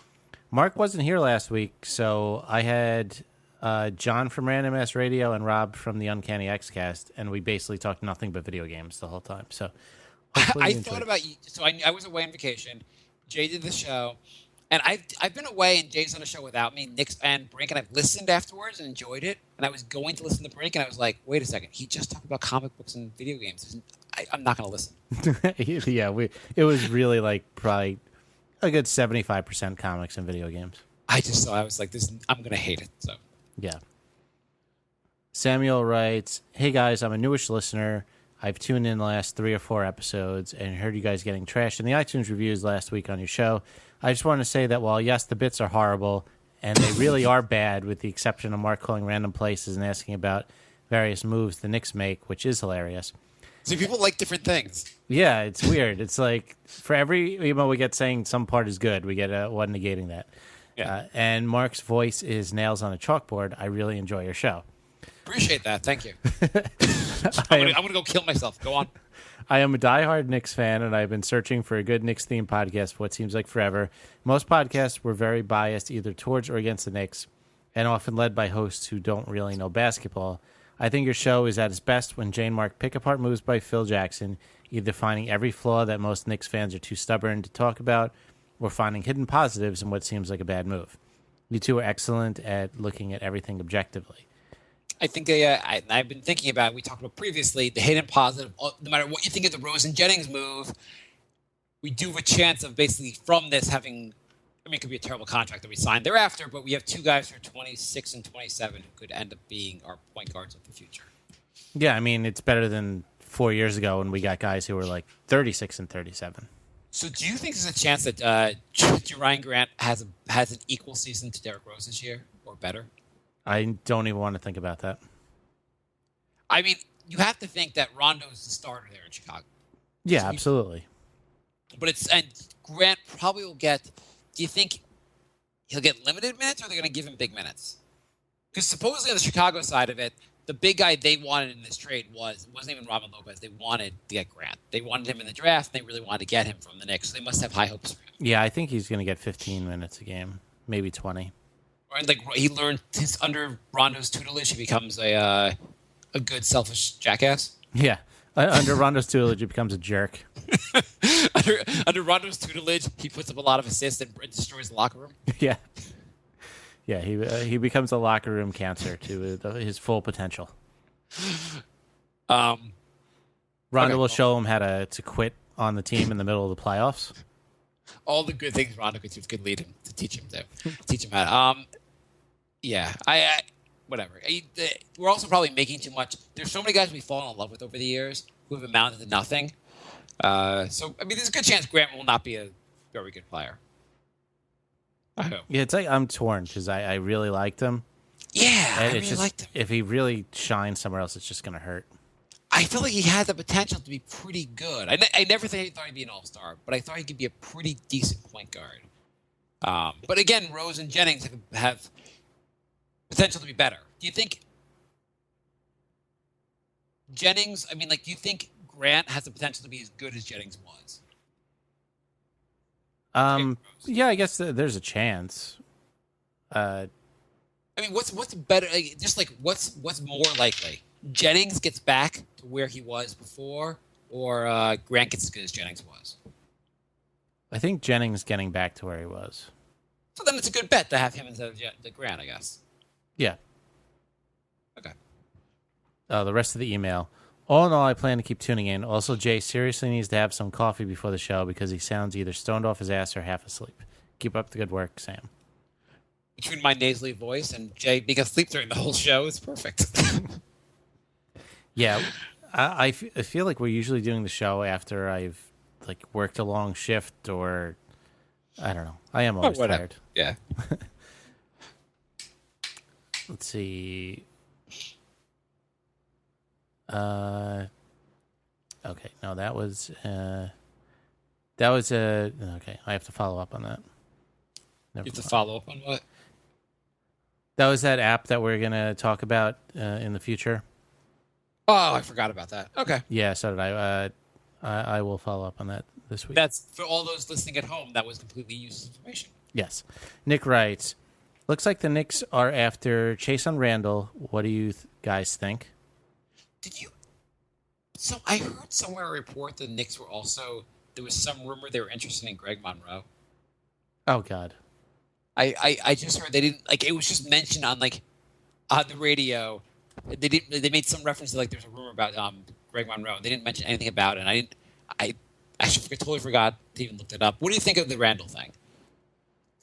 Mark wasn't here last week, so I had John from Random Ass Radio and Rob from the Uncanny Xcast, and we basically talked nothing but video games the whole time. So I thought about you. So I was away on vacation. Jay did the show, and I've been away, and Jay's on a show without me, Knicks and Brink, and I've listened afterwards and enjoyed it. And I was going to listen to Brink, and I was like, wait a second, he just talked about comic books and video games. I'm not going to listen. Yeah, it was really probably a good 75% comics and video games. I just thought, I was like, I'm going to hate it. So yeah. Samuel writes, "Hey guys, I'm a newish listener. I've tuned in the last 3 or 4 episodes and heard you guys getting trashed in the iTunes reviews last week on your show. I just want to say that while, yes, the bits are horrible, and they really are bad, with the exception of Mark calling random places and asking about various moves the Knicks make, which is hilarious." So people like different things. Yeah, it's weird. It's for every email we get saying some part is good, we get one negating that. Yeah. And Mark's voice is nails on a chalkboard. I really enjoy your show. Appreciate that. Thank you. I'm going to go kill myself. Go on. I am a diehard Knicks fan, and I've been searching for a good Knicks-themed podcast for what seems like forever. Most podcasts were very biased either towards or against the Knicks, and often led by hosts who don't really know basketball. I think your show is at its best when Jay and Mark pick apart moves by Phil Jackson, either finding every flaw that most Knicks fans are too stubborn to talk about, or finding hidden positives in what seems like a bad move. You two are excellent at looking at everything objectively. I think I've been thinking about, we talked about previously, the hidden positive. No matter what you think of the Rose and Jennings move, we do have a chance of basically from this having, it could be a terrible contract that we signed thereafter, but we have 2 guys who are 26 and 27 who could end up being our point guards of the future. Yeah, it's better than 4 years ago when we got guys who were 36 and 37. So do you think there's a chance that Jerian Grant has an equal season to Derrick Rose this year or better? I don't even want to think about that. You have to think that Rondo's the starter there in Chicago. Yeah, absolutely. But Grant probably will get. Do you think he'll get limited minutes, or are they going to give him big minutes? Because supposedly on the Chicago side of it, the big guy they wanted in this trade wasn't even Robin Lopez. They wanted to get Grant. They wanted him in the draft. And they really wanted to get him from the Knicks. So they must have high hopes for him. Yeah, I think he's going to get 15 minutes a game, maybe 20. And he learned under Rondo's tutelage, he becomes a good selfish jackass. Yeah, under Rondo's tutelage, he becomes a jerk. under Rondo's tutelage, he puts up a lot of assists and destroys the locker room. Yeah, he becomes a locker room cancer to his full potential. Rondo will okay. show him how to quit on the team in the middle of the playoffs. All the good things Rondo could lead him to teach him how to. Yeah, I whatever. We're also probably making too much. There's so many guys we've fallen in love with over the years who have amounted to nothing. So I mean, there's a good chance Grant will not be a very good player. I hope. Yeah, it's like I'm torn because I really liked him. Yeah, And I it's really liked him. If he really shines somewhere else, it's just going to hurt. I feel like he had the potential to be pretty good. I never thought he'd be an all-star, but I thought he could be a pretty decent point guard. But again, Rose and Jennings have potential to be better. Do you think Jennings? I mean, like, do you think Grant has the potential to be as good as Jennings was? Yeah, I guess there's a chance. I mean, what's better? Like, just like what's more likely? Jennings gets back to where he was before, or Grant gets as good as Jennings was. I think Jennings getting back to where he was. So then it's a good bet to have him instead of the Grant, I guess. Yeah. Okay. The rest of the email. All in all, I plan to keep tuning in. Also, Jay seriously needs to have some coffee before the show because he sounds either stoned off his ass or half asleep. Keep up the good work, Sam. Between my nasally voice and Jay being asleep during the whole show is perfect. Yeah, I feel like we're usually doing the show after I've like worked a long shift or I don't know. I am always tired. Yeah. Let's see. Okay, no, that was okay. I have to follow up on that. You have to follow up on what? That was that app that we're gonna talk about in the future. Oh, I forgot about that. Okay. Yeah, so did I. I will follow up on that this week. That's for all those listening at home. That was completely useless information. Yes. Nick writes, looks like the Knicks are after Chase on Randall. What do you guys think? Did you? So I heard somewhere a report the Knicks were also. There was some rumor they were interested in Greg Monroe. Oh God. I just heard they didn't like. It was just mentioned on the radio. They made some reference to like there's a rumor about Greg Monroe. They didn't mention anything about it. And I totally forgot to even look it up. What do you think of the Randall thing?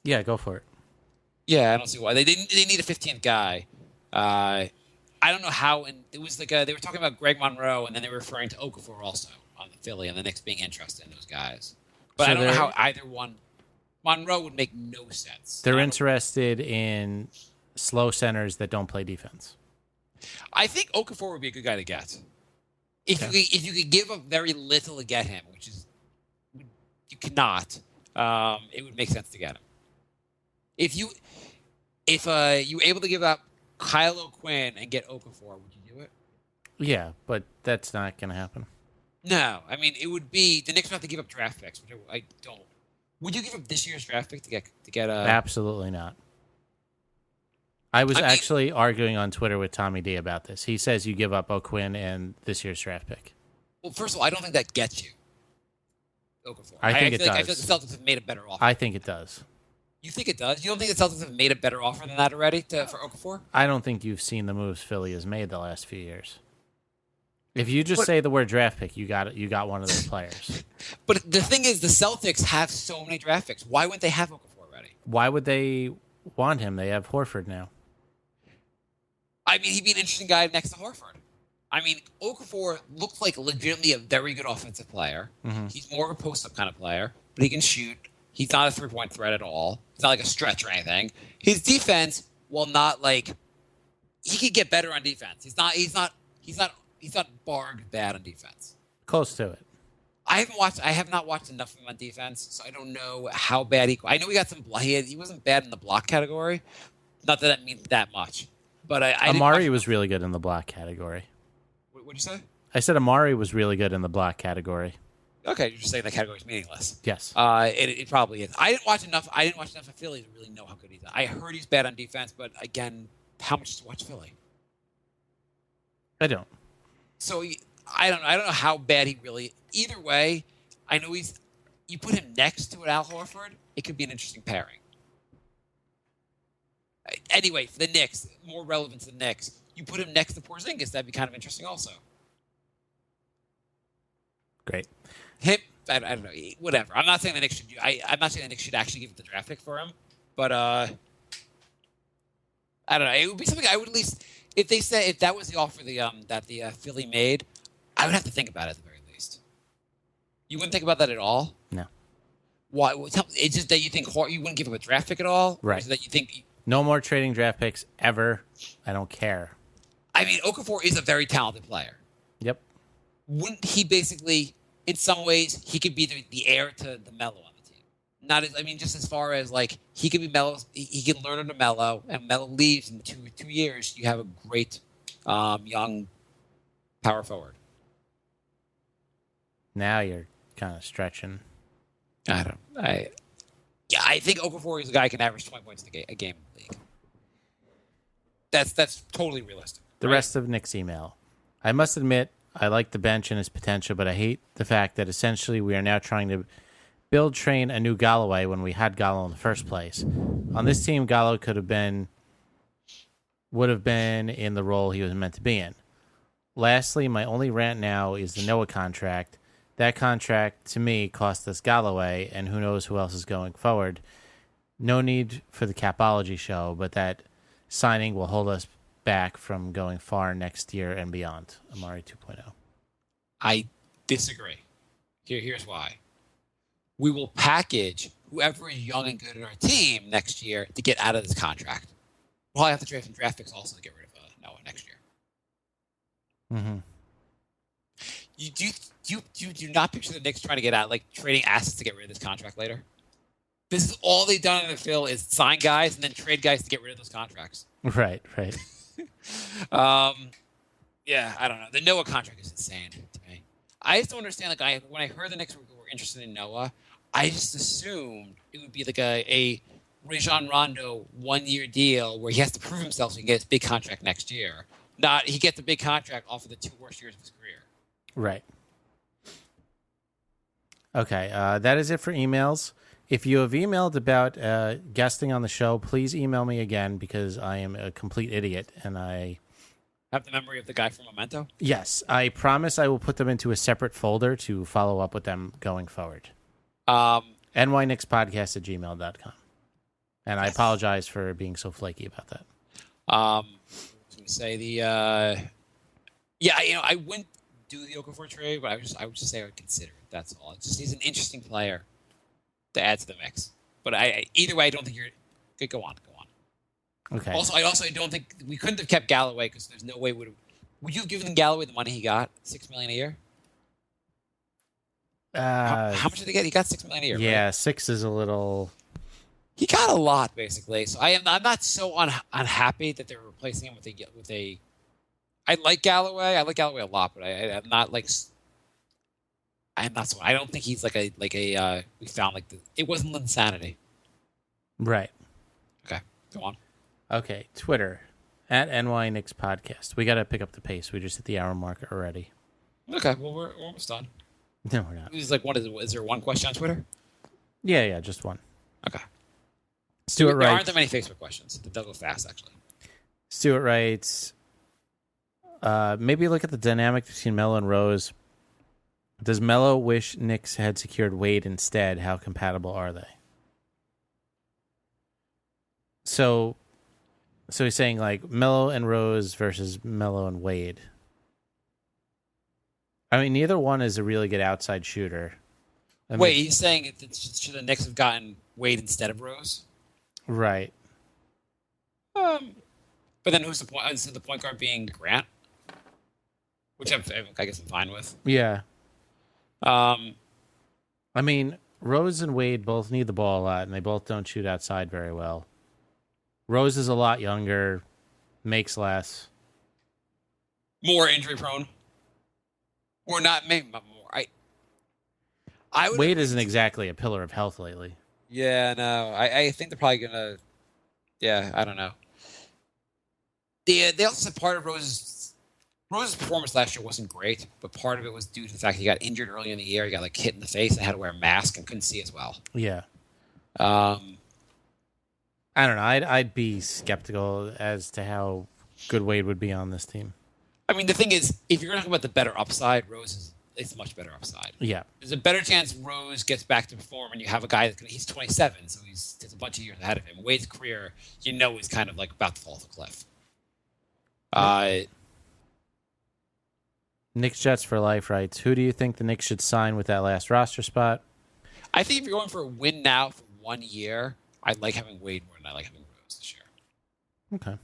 Yeah, go for it. Yeah, I don't see why they need a 15th guy. I don't know how. And it was like they were talking about Greg Monroe, and then they were referring to Okafor also on the Philly, and the Knicks being interested in those guys. But So I don't know how either one. Monroe would make no sense. They're interested in slow centers that don't play defense. I think Okafor would be a good guy to get. If you could give up very little to get him, which is you cannot, it would make sense to get him. If you were able to give up Kyle O'Quinn and get Okafor, would you do it? Yeah, but that's not going to happen. No, I mean it would be the Knicks would have to give up draft picks, which I don't. Would you give up this year's draft pick to get? Absolutely not. I was actually arguing on Twitter with Tommy D about this. He says you give up O'Quinn and this year's draft pick. Well, first of all, I don't think that gets you Okafor. I think it does. I feel like the Celtics have made a better offer. I think it does. You think it does? You don't think the Celtics have made a better offer than that already for Okafor? I don't think you've seen the moves Philly has made the last few years. If you just say the word draft pick, you got one of those players. But the thing is, the Celtics have so many draft picks. Why wouldn't they have Okafor already? Why would they want him? They have Horford now. I mean, he'd be an interesting guy next to Horford. I mean, Okafor looks like legitimately a very good offensive player. Mm-hmm. He's more of a post-up kind of player, but he can shoot. He's not a three-point threat at all. He's not like a stretch or anything. His defense, while not like, he could get better on defense. He's not Barg bad on defense. Close to it. I have not watched enough of him on defense, so I don't know how bad I know he got some. He wasn't bad in the block category. Not that means that much. But Amari was really good in the block category. What'd you say? I said Amari was really good in the block category. Okay, you're just saying that category is meaningless. Yes. It probably is. I didn't watch enough of Philly to really know how good he's. I heard he's bad on defense, but again, how much to watch Philly? I don't. So I don't know how bad he really. Either way, I know you put him next to Al Horford, it could be an interesting pairing. Anyway, for the Knicks, more relevant to the Knicks, you put him next to Porzingis, that'd be kind of interesting also. Great. Him, I don't know. Whatever. I'm not saying the Knicks should. I'm not saying the Knicks should actually give the draft pick for him, but I don't know. It would be something I would at least, if they said if that was the offer that the Philly made, I would have to think about it at the very least. You wouldn't think about that at all? No. Why? It's just that you think you wouldn't give him a draft pick at all, right? Or is it that you think no more trading draft picks ever. I don't care. I mean, Okafor is a very talented player. Yep. Wouldn't he basically, in some ways, he could be the heir to the Melo on the team? Not as, I mean, just as far as like he could be Melo, he can learn under Melo, and Melo leaves in 2 years. You have a great young power forward. Now you're kind of stretching. I think Okafor is a guy who can average 20 points a game in the league. That's totally realistic. The rest of Nick's email. I must admit, I like the bench and his potential, but I hate the fact that essentially we are now trying to train a new Galloway when we had Gallo in the first place. On this team, Gallo would have been in the role he was meant to be in. Lastly, my only rant now is the Noah contract. That contract, to me, cost us Galloway, and who knows who else is going forward. No need for the Capology show, but that signing will hold us back from going far next year and beyond. Amari 2.0. I disagree. Here's why. We will package whoever is young and good in our team next year to get out of this contract. We'll probably have to trade some draft picks also to get rid of Noah next year. Mm-hmm. You do not picture the Knicks trying to get out, like trading assets to get rid of this contract later? This is all they've done in the field is sign guys and then trade guys to get rid of those contracts. Right. Yeah, I don't know. The Noah contract is insane to me. I just don't understand. Like, when I heard the Knicks were interested in Noah, I just assumed it would be like a Rajon Rondo 1-year deal where he has to prove himself so he can get his big contract next year. Not he gets a big contract off of the 2 worst years of his career. Right. Okay, that is it for emails. If you have emailed about guesting on the show, please email me again because I am a complete idiot and I have the memory of the guy from Memento? Yes, I promise I will put them into a separate folder to follow up with them going forward. nyknickspodcast@gmail.com. And I apologize for being so flaky about that. I was going to say I wouldn't do the Okafor trade, but I would just say I would consider it. That's all. He's an interesting player to add to the mix. But either way, I don't think you're. Go on. Okay. Also, I don't think we couldn't have kept Galloway because there's no way would you have given Galloway the money he got, $6 million a year? How much did he get? He got $6 million a year. Yeah, right? 6 is a little. He got a lot basically. So I'm not so unhappy that they're replacing him with a. I like Galloway. I like Galloway a lot, but I'm not like. I'm not so. I don't think he's like a. We found like it wasn't insanity. Right. Okay. Go on. Okay. Twitter @NYKnicksPodcast. We got to pick up the pace. We just hit the hour mark already. Okay. Well, we're almost done. No, we're not. Is there one question on Twitter? Yeah, just one. Okay. Stuart writes. There aren't that many Facebook questions. They'll go fast, actually. Stuart writes. Maybe look at the dynamic between Melo and Rose. Does Melo wish Knicks had secured Wade instead? How compatible are they? So he's saying like Melo and Rose versus Melo and Wade. I mean, neither one is a really good outside shooter. Wait, he's saying should the Knicks have gotten Wade instead of Rose? Right. But then who's the point? Is the point guard being Grant? Which I guess I'm fine with. Yeah. I mean, Rose and Wade both need the ball a lot, and they both don't shoot outside very well. Rose is a lot younger, makes less. More injury prone. Or not, maybe more. I would Wade isn't exactly a pillar of health lately. Yeah, no. I think they're probably going to... Yeah, I don't know. They also said part of Rose's performance last year wasn't great, but part of it was due to the fact he got injured early in the year. He got like hit in the face and had to wear a mask and couldn't see as well. Yeah. I don't know. I'd be skeptical as to how good Wade would be on this team. mean, the thing is, if you're going to talk about the better upside, Rose it's a much better upside. Yeah. There's a better chance Rose gets back to perform, and you have a guy he's 27, so there's a bunch of years ahead of him. Wade's career, is kind of like about to fall off a cliff. Knicks Jets for life writes, who do you think the Knicks should sign with that last roster spot? I think if you're going for a win now for 1 year, I like having Wade more than I like having Rose this year. Okay.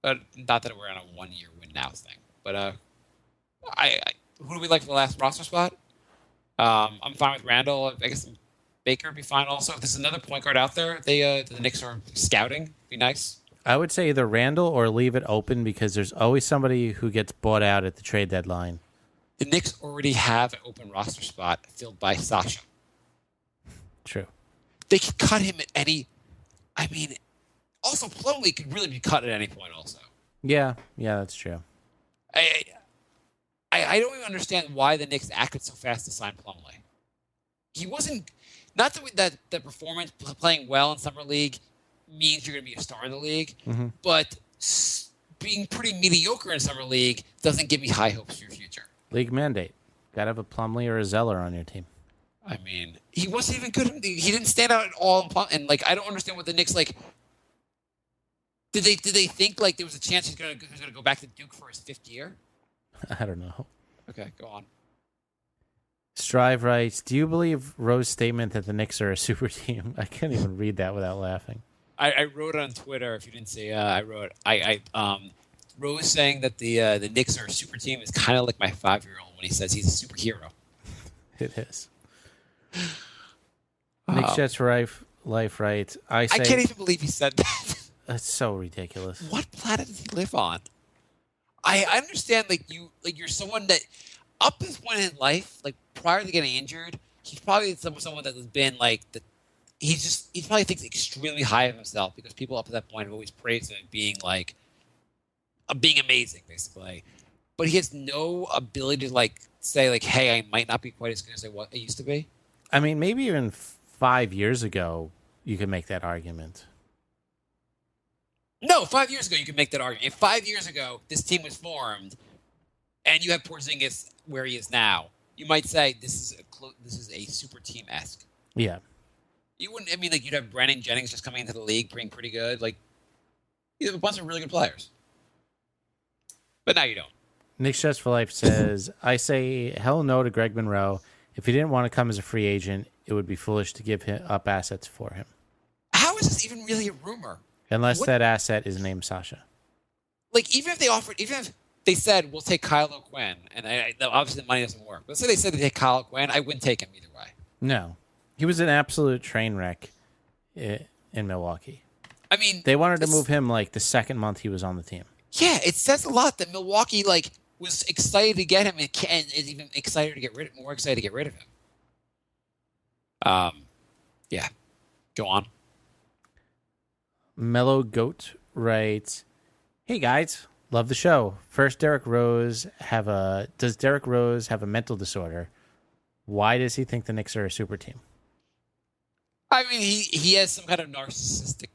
But not that we're on a 1 year win now thing. But I who do we like for the last roster spot? I'm fine with Randall. I guess Baker would be fine also. If there's another point guard out there, the Knicks are scouting. Be nice. I would say either Randall or leave it open because there's always somebody who gets bought out at the trade deadline. The Knicks already have an open roster spot filled by Sasha. True. They could cut him at any. Also Plumlee could really be cut at any point. Also. Yeah, that's true. I don't even understand why the Knicks acted so fast to sign Plumlee. He wasn't. Not that performance playing well in summer league means you're going to be a star in the league, but being pretty mediocre in summer league doesn't give me high hopes for your future. League mandate. Got to have a Plumlee or a Zeller on your team. He wasn't even good. He didn't stand out at all. And I don't understand what the Knicks like. Did they think like there was a chance he's going to go back to Duke for his 5th year? I don't know. Okay, go on. Strive writes, do you believe Rose's statement that the Knicks are a super team? I can't even read that without laughing. I wrote on Twitter, if you didn't see, Rose saying that the Knicks are a super team is kind of like my 5-year-old when he says he's a superhero. It is. Knicks Jets for life writes, I can't even believe he said that. That's so ridiculous. What planet does he live on? I understand you're someone that up to this point in life, like prior to getting injured, he's probably someone that has been like he probably thinks extremely high of himself because people up to that point have always praised him being like being amazing, basically. But he has no ability to say hey, I might not be quite as good as I used to be. Maybe even 5 years ago you could make that argument. No, 5 years ago you could make that argument. If 5 years ago this team was formed, and you have Porzingis where he is now, you might say this is a super team esque. Yeah. You wouldn't. You'd have Brandon Jennings just coming into the league, being pretty good. You have a bunch of really good players, but now you don't. Nick Jets for life says, I say hell no to Greg Monroe. If he didn't want to come as a free agent, it would be foolish to give up assets for him. How is this even really a rumor? Unless that asset is named Sasha. Even if they said, we'll take Kyle O'Quinn, and obviously the money doesn't work. Let's say they said they take Kyle O'Quinn, I wouldn't take him either way. No. He was an absolute train wreck in Milwaukee. They wanted to move him the second month he was on the team. Yeah, it says a lot that Milwaukee was excited to get him and is even excited to get rid of him. Yeah. Go on. Mellow Goat writes, hey guys, love the show. First, does Derrick Rose have a mental disorder? Why does he think the Knicks are a super team? He has some kind of narcissistic.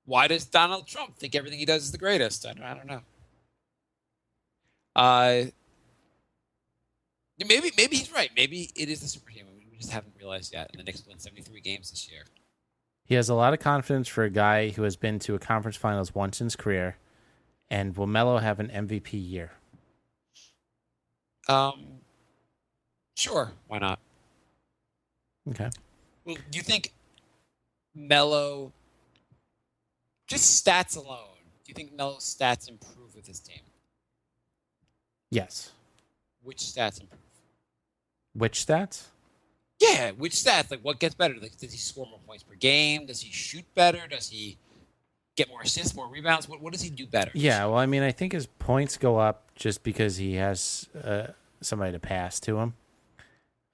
Why does Donald Trump think everything he does is the greatest? I don't know. Maybe he's right. Maybe it is the super team. We just haven't realized yet. And the Knicks won 73 games this year. He has a lot of confidence for a guy who has been to a conference finals once in his career. And will Melo have an MVP year? Sure. Why not? Okay. Well, do you think Melo, just stats alone, do you think Melo's stats improve with his team? Yes. Which stats improve? Which stats? Yeah, which stats? What gets better? Does he score more points per game? Does he shoot better? Does he get more assists, more rebounds? What does he do better? Yeah, well, I think his points go up just because he has somebody to pass to him.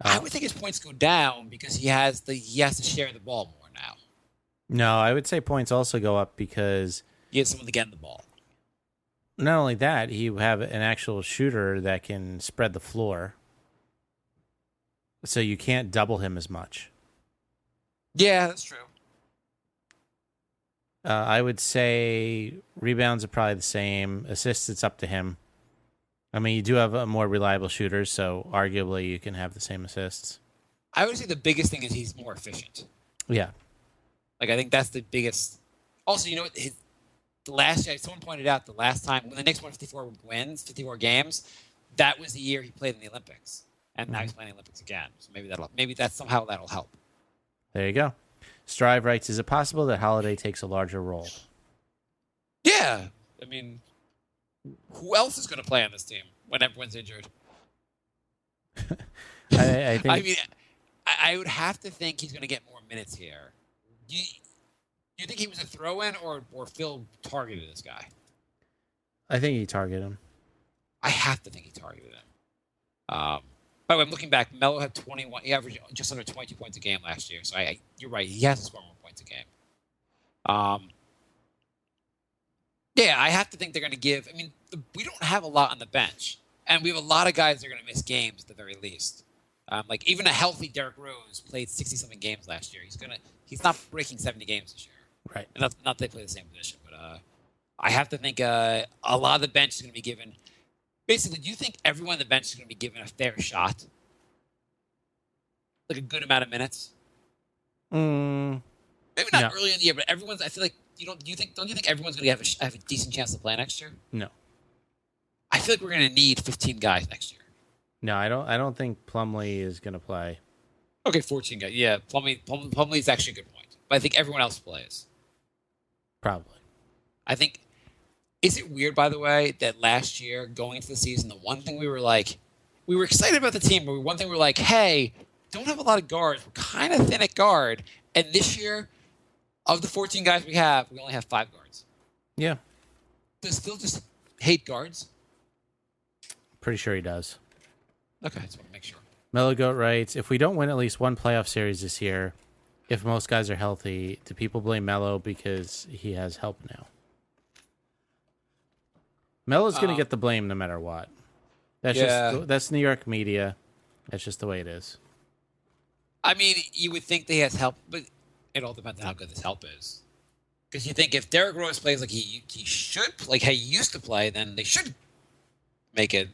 I would think his points go down because he has to share the ball more now. No, I would say points also go up because he has someone to get in the ball. Not only that, you have an actual shooter that can spread the floor. So you can't double him as much. Yeah, that's true. I would say rebounds are probably the same. Assists, it's up to him. I mean, you do have a more reliable shooter, so arguably you can have the same assists. I would say the biggest thing is he's more efficient. Yeah. Like, I think that's the biggest. Also, you know what? The last year, someone pointed out the last time when the Knicks won 54 games, that was the year he played in the Olympics. And now he's playing in the Olympics again. So maybe somehow that'll help. There you go. Strive writes, is it possible that Holiday takes a larger role? Yeah. I mean, who else is going to play on this team when everyone's injured? I think. I mean, I would have to think he's going to get more minutes here. Do you think he was a throw-in or Phil targeted this guy? I think he targeted him. I have to think he targeted him. By the way, I'm looking back. Melo had 21. He averaged just under 22 points a game last year. So you're right. He has to score more points a game. Yeah, I have to think they're going to give. I mean, we don't have a lot on the bench, and we have a lot of guys that are going to miss games at the very least. Like even a healthy Derrick Rose played 60-something games last year. He's not breaking 70 games this year. Right. And not that they play the same position, but I have to think a lot of the bench is going to be given. Basically, do you think everyone on the bench is going to be given a fair shot? Like a good amount of minutes? Maybe not early in the year, but everyone's. I feel like don't you think everyone's going to have a decent chance to play next year? No. I feel like we're going to need 15 guys next year. No, I don't think Plumlee is going to play. Okay, 14 guys. Yeah, Plumlee is actually a good point. But I think everyone else plays. Probably. I think. Is it weird, by the way, that last year going into the season, the one thing we were excited about the team, but one thing we were like, hey, don't have a lot of guards. We're kind of thin at guard. And this year, of the 14 guys we have, we only have 5 guards. Yeah. Does Phil just hate guards? Pretty sure he does. Okay, I just want to make sure. Mellow Goat writes, if we don't win at least one playoff series this year, if most guys are healthy, do people blame Mello because he has help now? Melo's going to get the blame no matter what. That's New York media. That's just the way it is. I mean, you would think that he has help, but it all depends on how good this help is. Because you think if Derrick Rose plays like he should, like he used to play, then they should make it.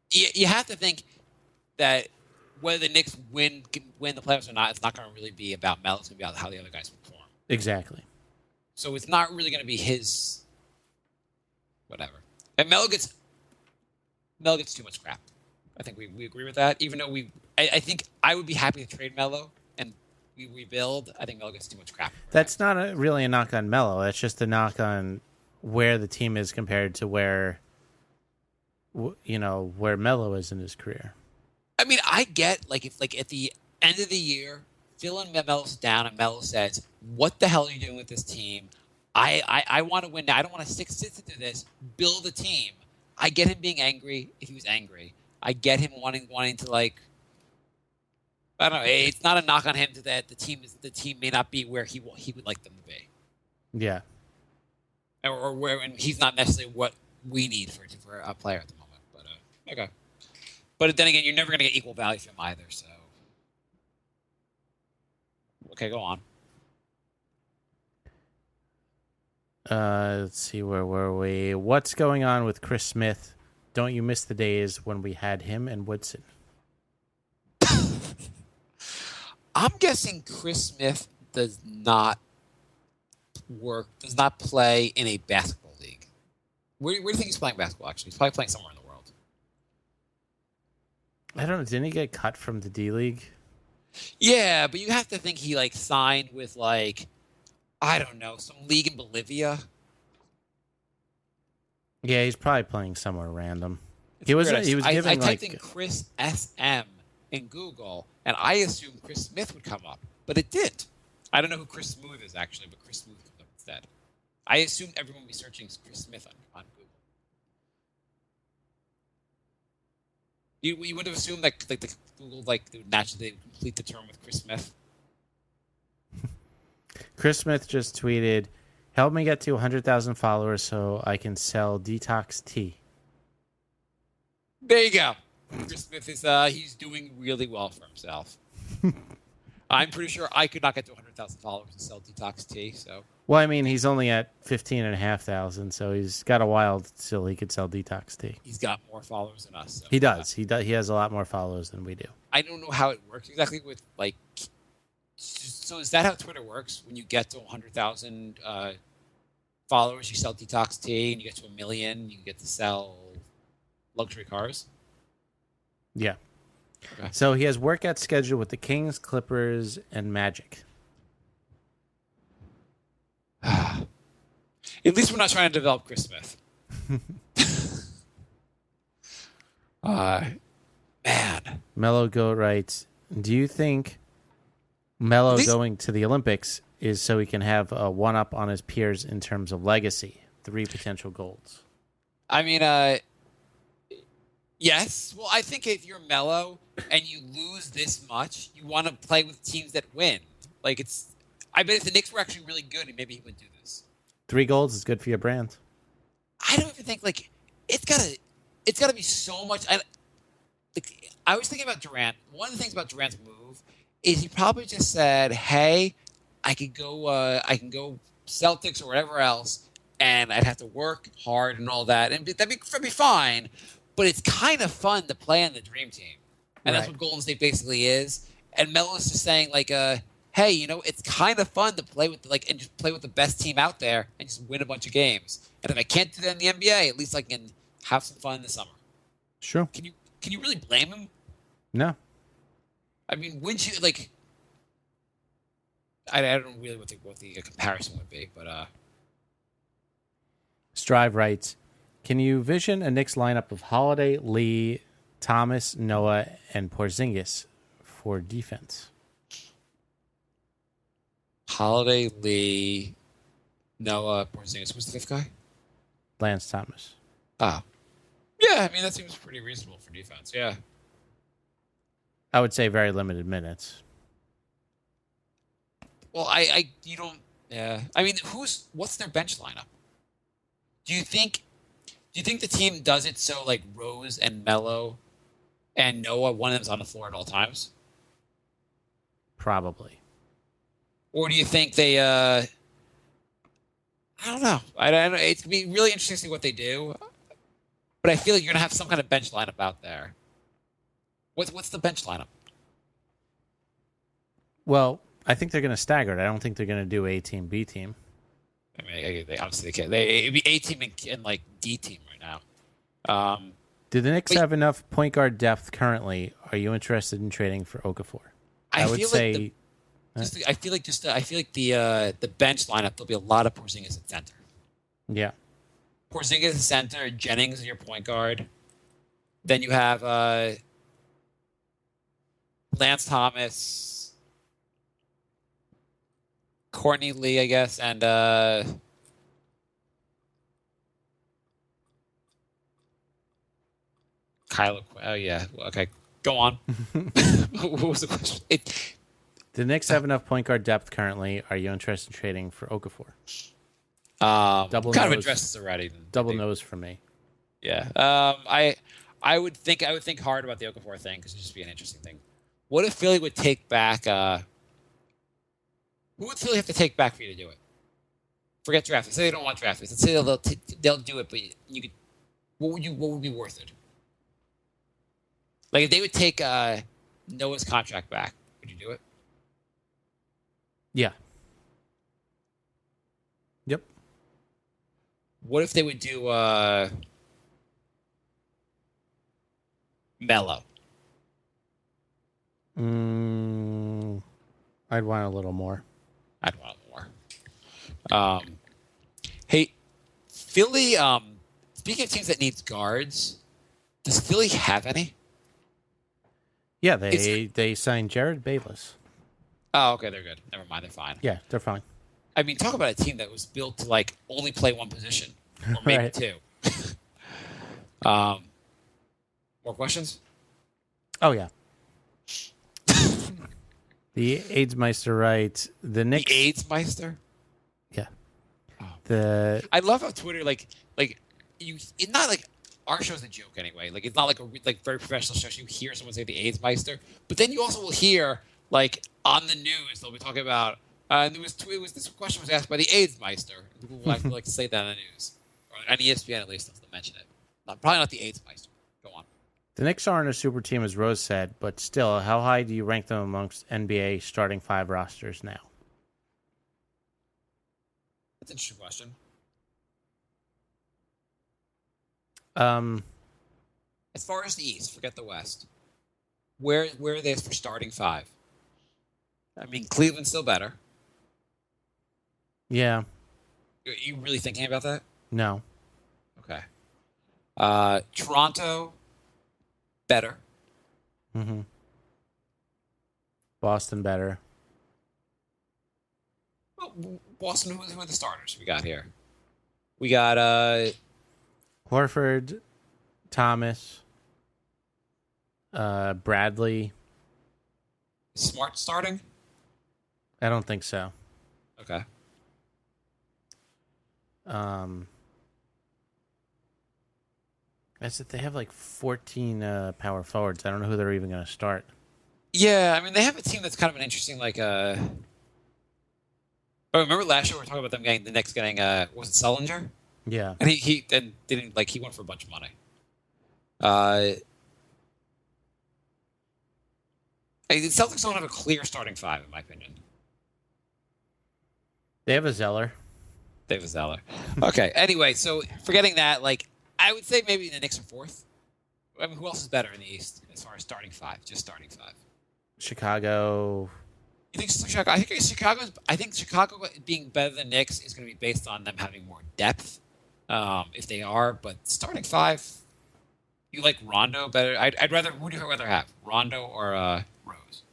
You have to think that whether the Knicks win the playoffs or not, it's not going to really be about Melo. It's going to be about how the other guys perform. Exactly. So it's not really going to be his whatever. And Melo gets too much crap. I think we agree with that. Even though I think I would be happy to trade Melo and we rebuild. I think Melo gets too much crap. That's not really a knock on Melo. That's just a knock on where the team is compared to where Melo is in his career. I mean, I get if at the end of the year, Phil and Melo sit down and Melo says, "What the hell are you doing with this team? I want to win now. I don't want to sit through this. Build a team." I get him being angry if he was angry. I get him wanting to I don't know. It's not a knock on him that the team may not be where he would like them to be. Yeah. Or where and he's not necessarily what we need for a player at the moment. But okay. But then again, you're never going to get equal value from him either. So okay, go on. Let's see, where were we? What's going on with Chris Smith? Don't you miss the days when we had him and Woodson? I'm guessing Chris Smith does not play in a basketball league. Where do you think he's playing basketball, actually? He's probably playing somewhere in the world. I don't know. Didn't he get cut from the D League? Yeah, but you have to think he signed with I don't know, some league in Bolivia. Yeah, he's probably playing somewhere random. He was giving I typed in Chris SM in Google, and I assumed Chris Smith would come up, but it did. I don't know who Chris Smooth is actually, but Chris Smooth comes up instead. I assumed everyone would be searching Chris Smith on Google. You would have assumed that the Google would naturally complete the term with Chris Smith. Chris Smith just tweeted, "Help me get to 100,000 followers so I can sell detox tea." There you go. Chris Smith is he's doing really well for himself. I'm pretty sure I could not get to 100,000 followers and sell detox tea. So Well, I mean, he's only at 15,500, so he's got a while till he could sell detox tea. He's got more followers than us. So, He does. He does. He has a lot more followers than we do. I don't know how it works exactly with like. So is that how Twitter works? When you get to 100,000 followers, you sell detox tea, and you get to 1 million, you get to sell luxury cars. Yeah. Okay. So he has workouts scheduled with the Kings, Clippers, and Magic. At least we're not trying to develop Chris Smith. Man. Mello Goat writes, do you think Mello least- going to the Olympics is so he can have a one-up on his peers in terms of legacy? 3 potential golds. I mean, yes. Well, I think if you're Mello and you lose this much, you want to play with teams that win. Like I bet if the Knicks were actually really good, maybe he would do this. 3 golds is good for your brand. I don't even think like it's gotta be so much. I was thinking about Durant. One of the things about Durant's move is he probably just said, "Hey, I could go Celtics or whatever else, and I'd have to work hard and all that, and that'd be fine. But it's kind of fun to play on the dream team, and that's Right. what Golden State basically is. And Melo's just saying like, hey, it's kind of fun to play with and just play with the best team out there and just win a bunch of games. And if I can't do that in the NBA, at least I can have some fun in the summer. Sure. Can you really blame him? No. I mean, wouldn't you like? I don't know really what the comparison would be, but Strive writes, can you vision a Knicks lineup of Holiday, Lee, Thomas, Noah, and Porzingis for defense? Holiday, Lee, Noah, Porzingis. Who's the 5th guy? Lance Thomas. Oh, yeah. I mean, that seems pretty reasonable for defense. Yeah. I would say very limited minutes. Well, you don't. Yeah. I mean, what's their bench lineup? Do you think the team does it so like Rose and Melo and Noah, one of them's on the floor at all times? Probably. Or do you think they? I don't know. I don't know. It's gonna be really interesting to see what they do. But I feel like you're gonna have some kind of bench lineup out there. What's the bench lineup? Well, I think they're going to stagger it. I don't think they're going to do A team, B team. I mean, they obviously they can't. It'd be A team and like D team right now. Do the Knicks have enough point guard depth currently? Are you interested in trading for Okafor? I would say. I feel like the bench lineup there'll be a lot of Porzingis at center. Yeah. Porzingis at center, Jennings is your point guard. Then you have Lance Thomas, Courtney Lee, I guess, and Kylo. Oh yeah, okay. Go on. What was the question? The Knicks have enough point guard depth currently. Are you interested in trading for Okafor? Double kind of addressed this already. Double nose for me. Yeah. I would think hard about the Okafor thing because it'd just be an interesting thing. What if Philly would take back? Who would Philly have to take back for you to do it? Forget draft. Let's say they don't want draft. Let's say they'll do it, but you could. What would be worth it? Like if they would take Noah's contract back, would you do it? Yeah. Yep. What if they would do Melo? I'd want a little more. I'd want more. Hey, Philly. Speaking of teams that needs guards, does Philly have any? Yeah, they signed Jared Bayless. Oh, okay, they're good. Never mind, they're fine. Yeah, they're fine. I mean, talk about a team that was built to like only play one position, or maybe Right. two. More questions? Oh yeah. The AIDSmeister writes the Knicks. The AIDSmeister? Yeah. Oh. I love how Twitter like you. It's not like our show's a joke anyway. Like it's not like a very professional show. You hear someone say the AIDSmeister, but then you also will hear like on the news they'll be talking about And this question was asked by the AIDS Meister. People like to say that on the news, or on ESPN at least, to mention it. Probably not the AIDS Meister. Go on. The Knicks aren't a super team, as Rose said, but still, how high do you rank them amongst NBA starting 5 rosters now? That's an interesting question. As far as the East, forget the West. Where are they for starting 5? I mean, Cleveland's still better. Yeah. Are you really thinking about that? No. Okay. Toronto, better. Mm-hmm. Boston, better. Well, Boston, who are the starters we got here? We got Horford, Thomas, Bradley. Smart starting? I don't think so. Okay. That's it. They have like 14 power forwards. I don't know who they're even going to start. Yeah, I mean, they have a team that's kind of an interesting, like, Oh, remember last year we were talking about them getting the Knicks getting, was it Sullinger? Yeah. And he went for a bunch of money. The Celtics don't have a clear starting 5, in my opinion. They have a Zeller. David Zeller. Okay. Anyway, so forgetting that, like, I would say maybe the Knicks are 4th. I mean, who else is better in the East as far as starting 5? Just starting 5. Chicago. You think Chicago? I think Chicago being better than Knicks is going to be based on them having more depth, if they are. But starting 5, you like Rondo better? I'd rather. Who do you rather have, Rondo or Rose?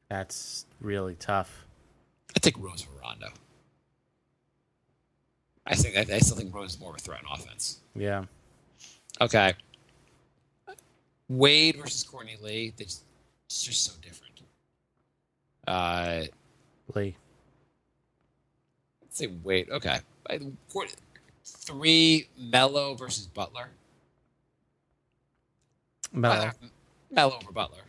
That's really tough. I take Rose over Rondo. I still think Rose is more of a threat in offense. Yeah. Okay. Wade versus Courtney Lee. It's just so different. Lee. Let's say Wade. Okay. 3, Melo versus Butler. Melo. Melo over Butler.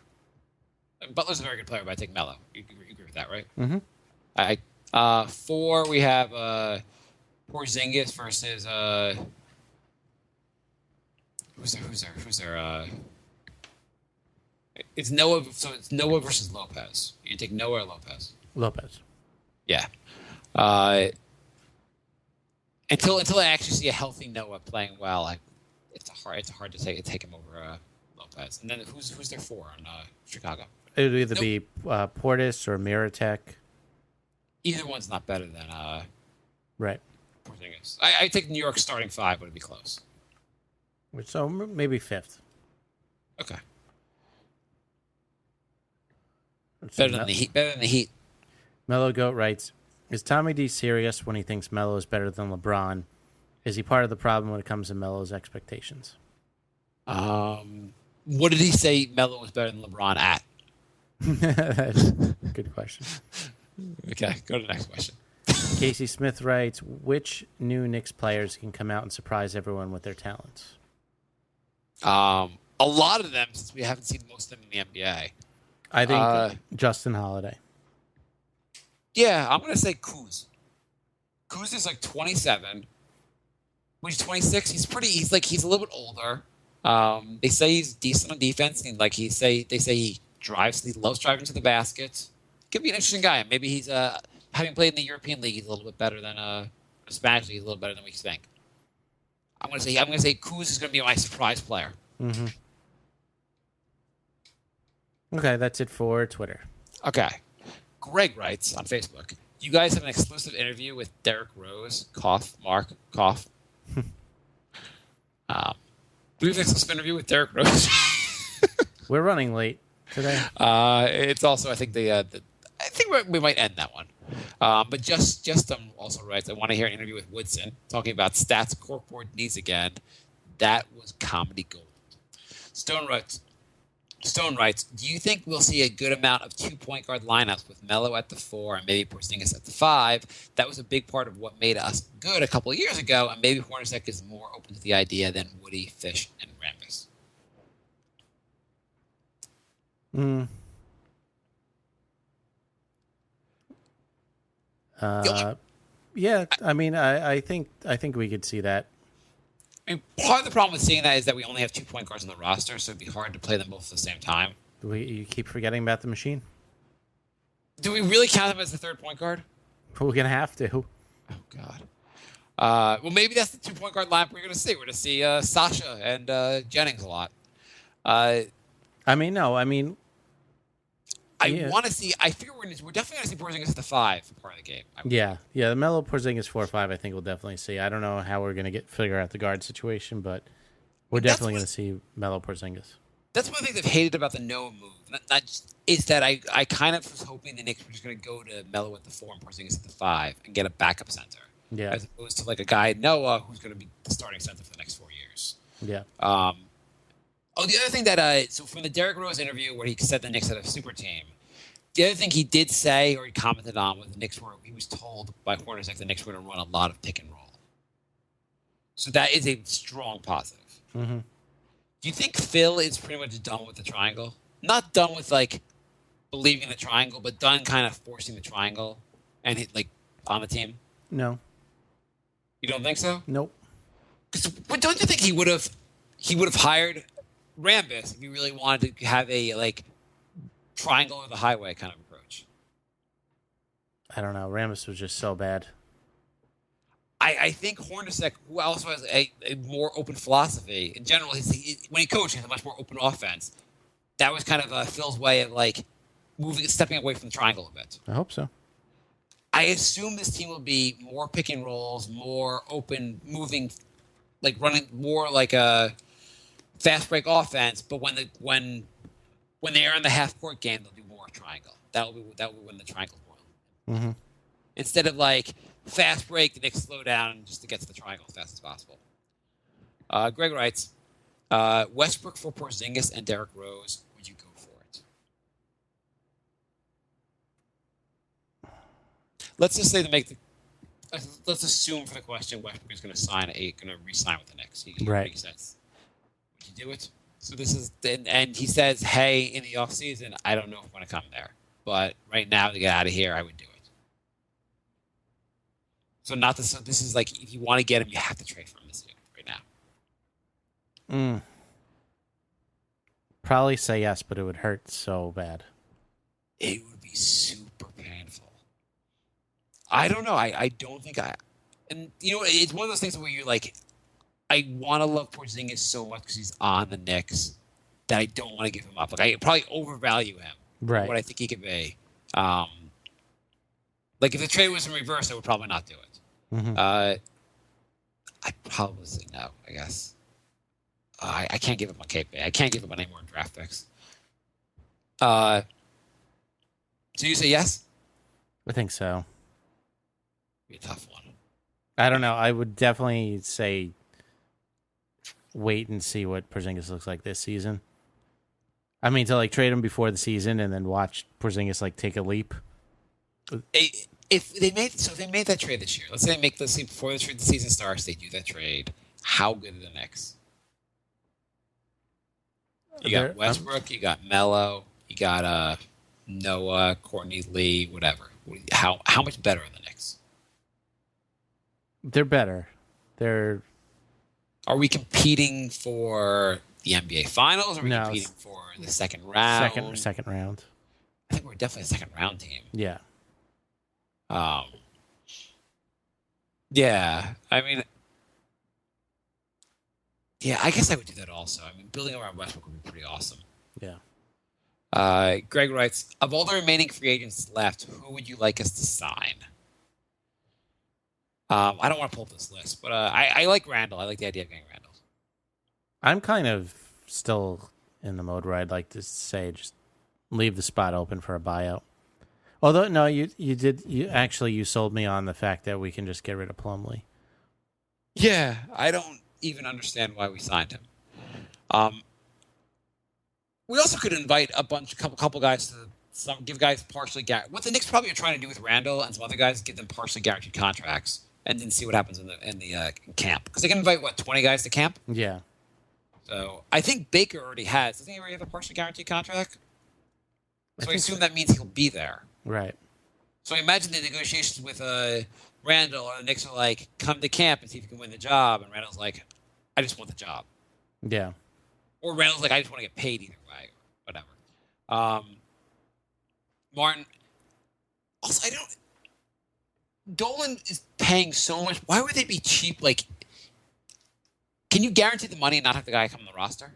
Butler's a very good player, but I take Melo. You agree with that, right? Mm-hmm. 4, we have Porzingis versus who's there? It's Noah. So it's Noah versus Lopez. You take Noah or Lopez? Lopez. Yeah. Until I actually see a healthy Noah playing well, it's hard to take him over Lopez. And then who's there for on Chicago? It would either be Portis or Miratek. Either one's not better than Right. Porzingis. I take New York starting 5, would it be close? So maybe 5th. Okay. So Better than the Heat. Mellow Goat writes, is Tommy D serious when he thinks Melo is better than LeBron? Is he part of the problem when it comes to Melo's expectations? What did he say Melo was better than LeBron at? That's a good question. Okay, go to the next question. Casey Smith writes, which new Knicks players can come out and surprise everyone with their talents? A lot of them, since we haven't seen most of them in the NBA. I think Justin Holiday. Yeah, I'm going to say Kuz. Kuz is like 27. When he's 26, he's a little bit older. They say he's decent on defense, and they say he loves driving to the basket. Could be an interesting guy. Maybe he's having played in the European League, he's a little bit better than Spanish League, he's a little better than we think. I'm gonna say Kuz is gonna be my surprise player. Mm-hmm. Okay, that's it for Twitter. Okay. Greg writes on Facebook, you guys have an exclusive interview with Derrick Rose. Cough, Mark, cough. We have an exclusive interview with Derrick Rose. We're running late today. It's also, I think we might end that one. But Justin also writes, I want to hear an interview with Woodson talking about stats corkboard needs again. That was comedy gold. Stone writes, do you think we'll see a good amount of 2-point guard lineups with Melo at the 4 and maybe Porzingis at the 5? That was a big part of what made us good a couple of years ago, and maybe Hornacek is more open to the idea than Woody, Fish, and Rambis. Yeah, I mean, I think we could see that. I mean, part of the problem with seeing that is that we only have 2 point guards on the roster, so it'd be hard to play them both at the same time. You keep forgetting about the machine. Do we really count him as the third point guard? We're gonna have to. Oh God. Well, maybe that's the 2 point guard lineup we're going to see. We're going to see Sasha and Jennings a lot. I mean, I want to see. I figure we're definitely going to see Porzingis at the 5 for part of the game. The Melo Porzingis 4-5. I think we'll definitely see. I don't know how we're gonna figure out the guard situation, but we're definitely gonna see Melo Porzingis. That's one of the things I've hated about the Noah move. Is that I kind of was hoping the Knicks were just going to go to Melo at the 4 and Porzingis at the 5 and get a backup center. Yeah. As opposed to like a guy Noah who's going to be the starting center for the next 4 years. Yeah. The other thing that so from the Derrick Rose interview where he said the Knicks had a super team, the other thing he did say or he commented on was he was told by Hornacek the Knicks were going to run a lot of pick and roll. So that is a strong positive. Mm-hmm. Do you think Phil is pretty much done with the triangle? Not done with like believing in the triangle, but done kind of forcing the triangle and like on the team? No. You don't think so? Nope. But don't you think he would have hired Rambis if he really wanted to have a like triangle or the highway kind of approach? I don't know. Rambis was just so bad. I think Hornacek, who also has a more open philosophy in general, when he coached, he has a much more open offense. That was kind of Phil's way of like stepping away from the triangle a bit. I hope so. I assume this team will be more pick and rolls, more open, moving, like running more like a fast break offense. But when they are in the half court game, they'll do more triangle. That will be when the triangle's boiling. Mm-hmm. Instead of like fast break, the Knicks slow down just to get to the triangle as fast as possible. Greg writes, Westbrook for Porzingis and Derrick Rose. Would you go for it? Let's just say let's assume for the question Westbrook is going to re-sign with the Knicks. Right. He says, would you do it? So this is, and he says, hey, in the offseason, I don't know if I want to come there, but right now to get out of here, I would do it. So this is like, if you want to get him, you have to trade for him this year, right now. Probably say yes, but it would hurt so bad. It would be super painful. I don't know. I don't think and you know, it's one of those things where you're like, I want to love Porzingis so much because he's on the Knicks that I don't want to give him up. Like I probably overvalue him. Right. What I think he could be. Like if the trade was in reverse, I would probably not do it. Mm-hmm. I'd probably say no, I guess. I can't give up on KP. I can't give up on any more draft picks. So you say yes? I think so. Be a tough one. I don't know. I would definitely say wait and see what Porzingis looks like this season. I mean, to like trade him before the season and then watch Porzingis like take a leap. If they made that trade this year, let's say they make this before the season starts, they do that trade. How good are the Knicks? You got Westbrook, you got Melo, you got Noah, Courtney Lee, whatever. How much better are the Knicks? They're better. Are we competing for the NBA Finals? Or are we competing for the second round? Second round. I think we're definitely a second round team. Yeah. Yeah. I mean, yeah, I guess I would do that also. I mean, building around Westbrook would be pretty awesome. Yeah. Greg writes, of all the remaining free agents left, who would you like us to sign? I don't want to pull up this list, but I like Randall. I like the idea of getting Randall. I'm kind of still in the mode where I'd like to say just leave the spot open for a buyout. Although, no, you sold me on the fact that we can just get rid of Plumlee. Yeah, I don't even understand why we signed him. We also could invite a couple guys to give guys partially guaranteed. What the Knicks probably are trying to do with Randall and some other guys is give them partially guaranteed contracts and then see what happens in the camp. Because they can invite 20 guys to camp. Yeah. So I think Baker already has. Doesn't he already have a partially guaranteed contract? So I assume that means he'll be there. Right. So imagine the negotiations with Randall, and the Knicks are like, come to camp and see if you can win the job. And Randall's like, I just want the job. Yeah. Or Randall's like, I just want to get paid either way. Whatever. Martin, also, I don't... Dolan is paying so much. Why would they be cheap? Like, can you guarantee the money and not have the guy come on the roster?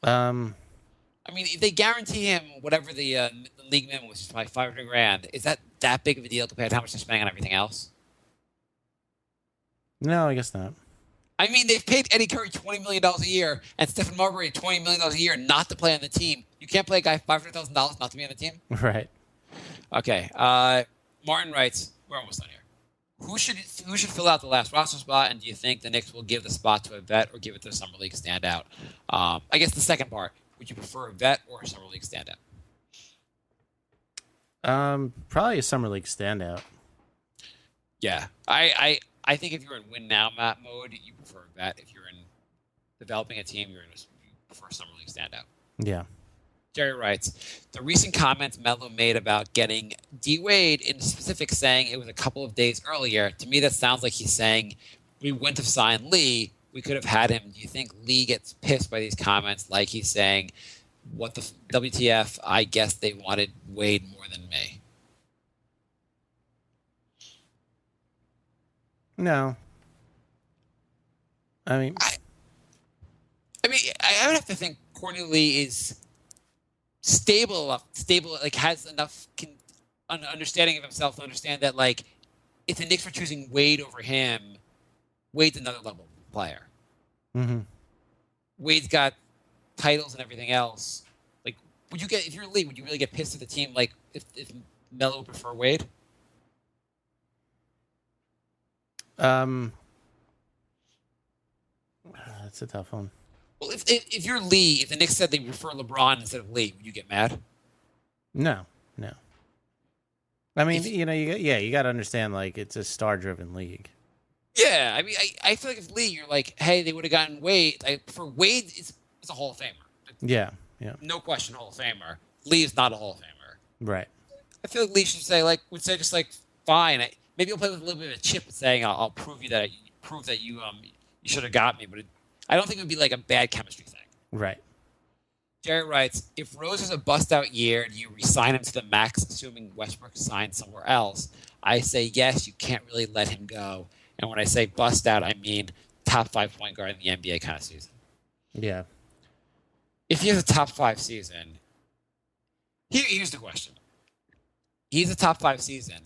I mean, if they guarantee him whatever the league minimum, which is like $500,000, is that big of a deal compared to how much they're spending on everything else? No, I guess not. I mean, they've paid Eddie Curry $20 million a year and Stephen Marbury $20 million a year not to play on the team. You can't play a guy $500,000 not to be on the team? Right. Okay. Martin writes, we're almost done here. Who should fill out the last roster spot, and do you think the Knicks will give the spot to a vet or give it to a Summer League standout? I guess the second part, would you prefer a vet or a Summer League standout? Probably a Summer League standout. Yeah. I think if you're in win now map mode, you prefer a vet. If you're in developing a team, you prefer a Summer League standout. Yeah. Jerry writes, the recent comments Melo made about getting D-Wade in specific saying it was a couple of days earlier, to me that sounds like he's saying we wouldn't have signed Lee. We could have had him. Do you think Lee gets pissed by these comments like he's saying, what the WTF, I guess they wanted Wade more than me? No. I mean, I would have to think Courtney Lee is stable, like has enough understanding of himself to understand that, like, if the Knicks were choosing Wade over him, Wade's another level player. Mm-hmm. Wade's got titles and everything else. Like, if you're Lee, would you really get pissed at the team, like, if Melo would prefer Wade? That's a tough one. Well, if you're Lee, if the Knicks said they prefer LeBron instead of Lee, would you get mad? No. I mean, you got to understand, like, it's a star-driven league. Yeah, I mean, I feel like if Lee, you're like, hey, they would have gotten Wade. For Wade, it's a Hall of Famer. Yeah. No question, Hall of Famer. Lee is not a Hall of Famer. Right. I feel like Lee should say, fine. Maybe he'll play with a little bit of a chip, saying, I'll prove that you should have got me. But I don't think it would be like a bad chemistry thing. Right. Jerry writes, if Rose has a bust-out year, do you re-sign him to the max, assuming Westbrook signs somewhere else? I say yes, you can't really let him go. And when I say bust-out, I mean top 5 point guard in the NBA kind of season. Yeah. If he has a top 5 season, here's the question. He's a top 5 season.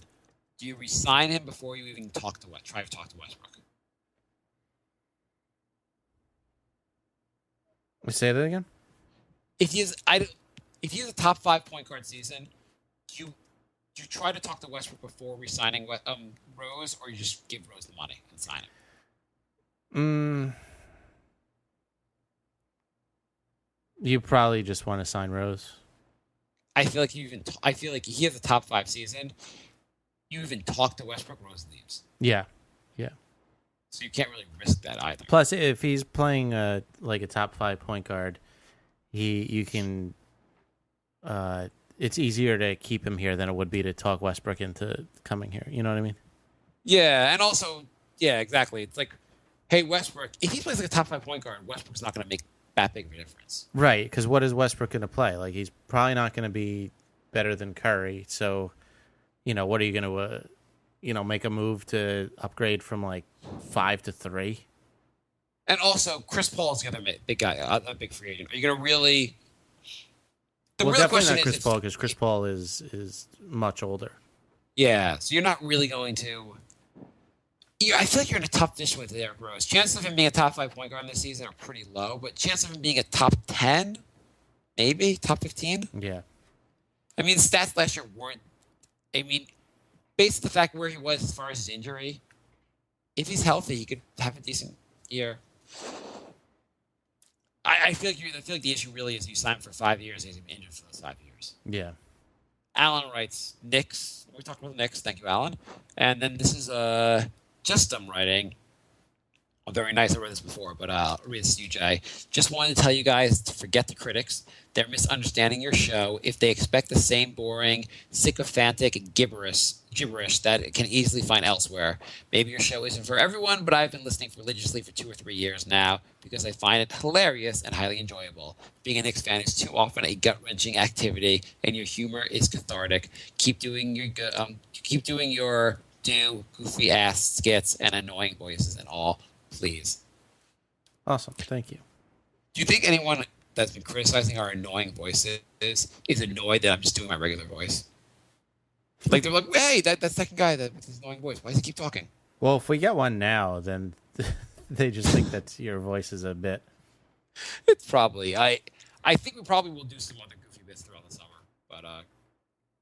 Do you re-sign him before you even try to talk to Westbrook? Say that again? If he has a top 5 point guard season, do you try to talk to Westbrook before re-signing Rose, or you just give Rose the money and sign him? You probably just want to sign Rose. I feel like if he has a top 5 season, you even talk to Westbrook, Rose leaves. Yeah. So you can't really risk that either. Plus, if he's playing like a top 5 point guard, you can. It's easier to keep him here than it would be to talk Westbrook into coming here. You know what I mean? Yeah, and also, yeah, exactly. It's like, hey, Westbrook, if he plays like a top 5 point guard, Westbrook's not going to make that big of a difference. Right, because what is Westbrook going to play? Like, he's probably not going to be better than Curry. So, what are you going to, make a move to upgrade from like 5 to 3? And also, Chris Paul's the other big guy, a big free agent. Are you going to really? The real definitely question not Chris is, Paul, because Chris Paul is much older. Yeah, so you're not really going to. I feel like you're in a tough position with Derrick Rose. Chances of him being a top 5 point guard this season are pretty low, but chances of him being a top 10, maybe top 15. Yeah. I mean, stats last year weren't. I mean, based on the fact where he was as far as his injury, if he's healthy, he could have a decent year. I feel like the issue really is you sign him for 5 years, he's going to be injured for those 5 years. Yeah. Alan writes, Knicks. We talked about the Knicks. Thank you, Alan. And then this is Justum writing. very nice. I read this before, but I'll read this to you, Jay. Just wanted to tell you guys to forget the critics. They're misunderstanding your show if they expect the same boring, sycophantic gibberish that it can easily find elsewhere. Maybe your show isn't for everyone, but I've been listening religiously for 2 or 3 years now because I find it hilarious and highly enjoyable. Being a Knicks fan is too often a gut-wrenching activity, and your humor is cathartic. Keep doing your goofy ass skits and annoying voices and all, please. Awesome. Thank you. Do you think anyone that's been criticizing our annoying voices is annoyed that I'm just doing my regular voice? Like, they're like, hey, that second guy with his annoying voice, why does he keep talking? Well, if we get one now, then they just think that your voice is a bit. It's probably. I think we probably will do some other goofy bits throughout the summer, but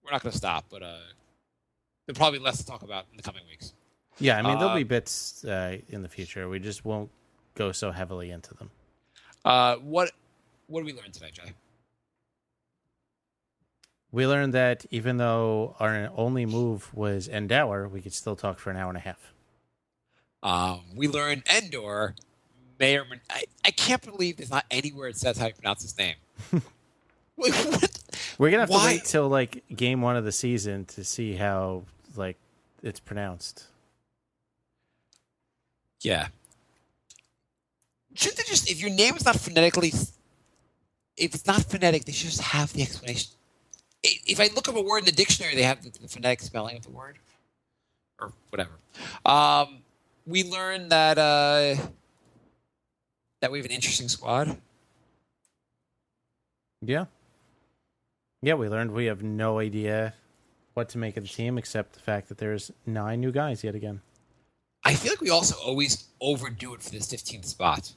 we're not going to stop. But there'll probably be less to talk about in the coming weeks. Yeah, I mean, there'll be bits in the future. We just won't go so heavily into them. What did we learn today, Jay? We learned that even though our only move was Endower, we could still talk for an hour and a half. We learned Endore may or may I can't believe there's not anywhere it says how you pronounce his name. Wait, what? We're gonna have to wait till like game 1 of the season to see how like it's pronounced. Yeah. Shouldn't they just, if your name is not phonetically, if it's not phonetic, they should just have the explanation. If I look up a word in the dictionary, they have the phonetic spelling of the word, or whatever. We learned that we have an interesting squad. Yeah. Yeah, we learned we have no idea what to make of the team except the fact that there's 9 new guys yet again. I feel like we also always overdo it for this 15th spot.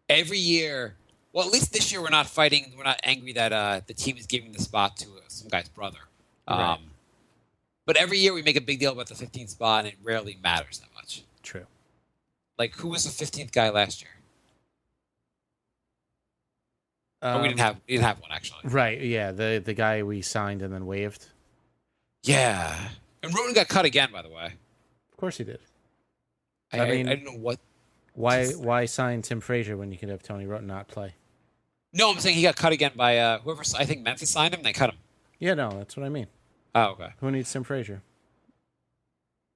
Every year, well, at least this year we're not fighting. We're not angry that the team is giving the spot to some guy's brother. Right. But every year we make a big deal about the 15th spot, and it rarely matters that much. True. Like, who was the 15th guy last year? We didn't have one, actually. Right, yeah, the guy we signed and then waived. Yeah. And Roten got cut again, by the way. Of course he did. I mean, I don't know what. Why sign Tim Frazier when you could have Tony Roten not play? No, I'm saying he got cut again by whoever. I think Memphis signed him, and they cut him. Yeah, no, that's what I mean. Oh, okay. Who needs Tim Frazier?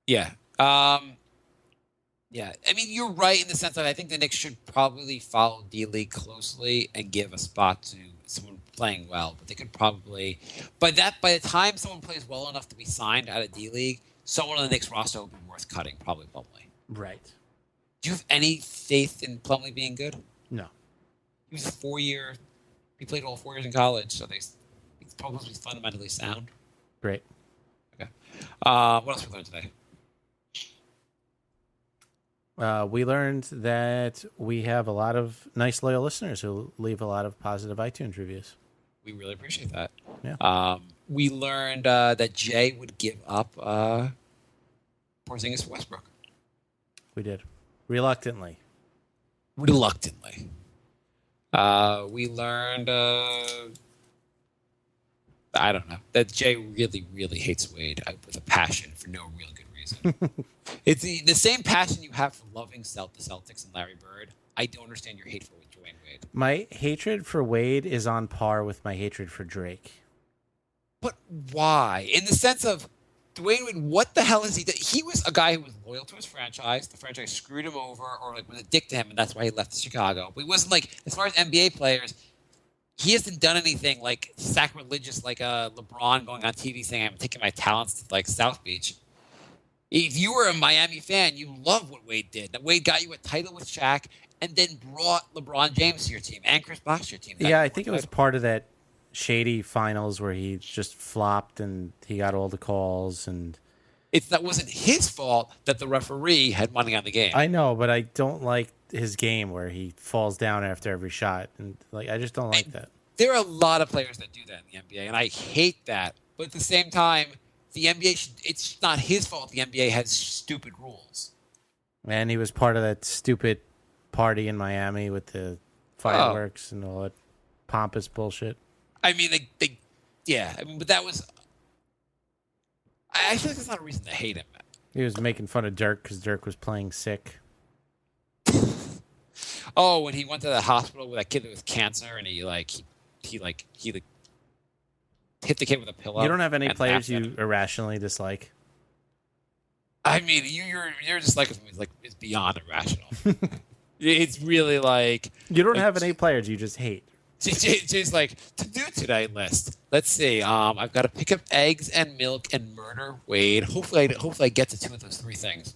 Yeah. Yeah. I mean, you're right in the sense that I think the Knicks should probably follow D-League closely and give a spot to someone playing well. But they could probably, by the time someone plays well enough to be signed out of D-League, someone on the Knicks roster will be worth cutting, probably Plumlee. Right. Do you have any faith in Plumlee being good? No. He was he played all 4 years in college, so he's probably supposed to be fundamentally sound. Great. Okay. What else we learned today? We learned that we have a lot of nice, loyal listeners who leave a lot of positive iTunes reviews. We really appreciate that. Yeah. We learned that Jay would give up Porzingis for Westbrook. We did. Reluctantly. We learned, I don't know, that Jay really, really hates Wade with a passion for no real good reason. It's the same passion you have for loving the Celtics and Larry Bird. I don't understand your hate for Dwayne Wade. My hatred for Wade is on par with my hatred for Drake. But why? In the sense of, Dwayne Wade, what the hell is he? He was a guy who was loyal to his franchise. The franchise screwed him over or like was a dick to him, and that's why he left Chicago. But he wasn't like, as far as NBA players, he hasn't done anything like sacrilegious, like LeBron going on TV saying, I'm taking my talents to like South Beach. If you were a Miami fan, you love what Wade did. That Wade got you a title with Shaq and then brought LeBron James to your team and Chris Bosh to your team. Yeah, I think it was part of that shady finals where he just flopped and he got all the calls, and that wasn't his fault that the referee had money on the game. I know, but I don't like his game where he falls down after every shot, and like I just don't like that. There are a lot of players that do that in the NBA, and I hate that. But at the same time, the NBA it's not his fault the NBA has stupid rules. And he was part of that stupid party in Miami with the fireworks and all that pompous bullshit. I mean, yeah. I mean, but that was. I feel like that's not a reason to hate him. He was making fun of Dirk because Dirk was playing sick. Oh, when he went to the hospital with that kid with cancer, and he hit the kid with a pillow. You don't have any players you irrationally dislike? I mean, you're just like it's beyond irrational. It's really like you don't have any players you just hate. Just like to do today list. Let's see. I've got to pick up eggs and milk and murder Wade. Hopefully I get to 2 of those 3 things.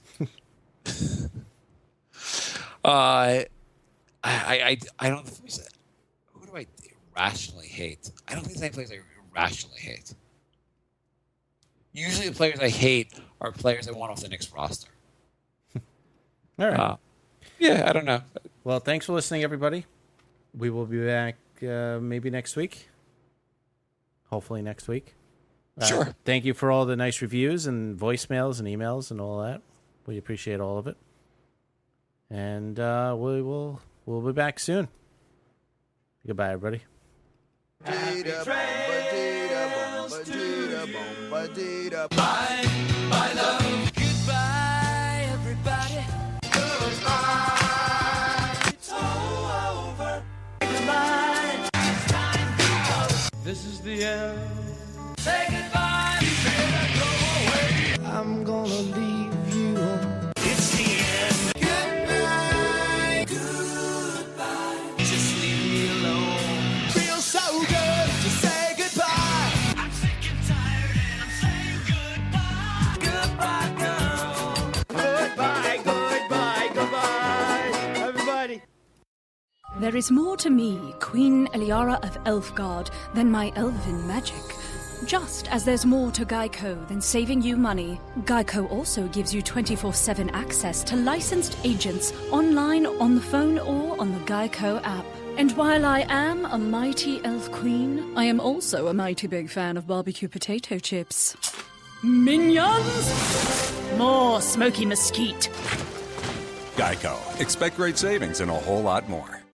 I don't. Who do I irrationally hate? I don't think there's any players I irrationally hate. Usually, the players I hate are players I want off the Knicks roster. All right. Yeah, I don't know. Well, thanks for listening, everybody. We will be back maybe next week. Hopefully next week. Sure. Thank you for all the nice reviews and voicemails and emails and all that. We appreciate all of it. And we'll be back soon. Goodbye, everybody. Bye, love. Goodbye, everybody. Goodbye. It's all over. Goodbye. It's time to go. This is the end. Say goodbye. You better go away. I'm gonna leave you. It's the end. Goodbye. Goodbye. Just leave me alone. Feels so good to say goodbye. I'm sick and tired and I'm saying goodbye. Goodbye, girl. Goodbye, goodbye, goodbye. Everybody. There is more to me, Queen Eliara of Elfgard, than my elven magic. Just as there's more to Geico than saving you money, Geico also gives you 24/7 access to licensed agents online, on the phone, or on the Geico app. And while I am a mighty elf queen, I am also a mighty big fan of barbecue potato chips. Minions! More smoky mesquite. Geico. Expect great savings and a whole lot more.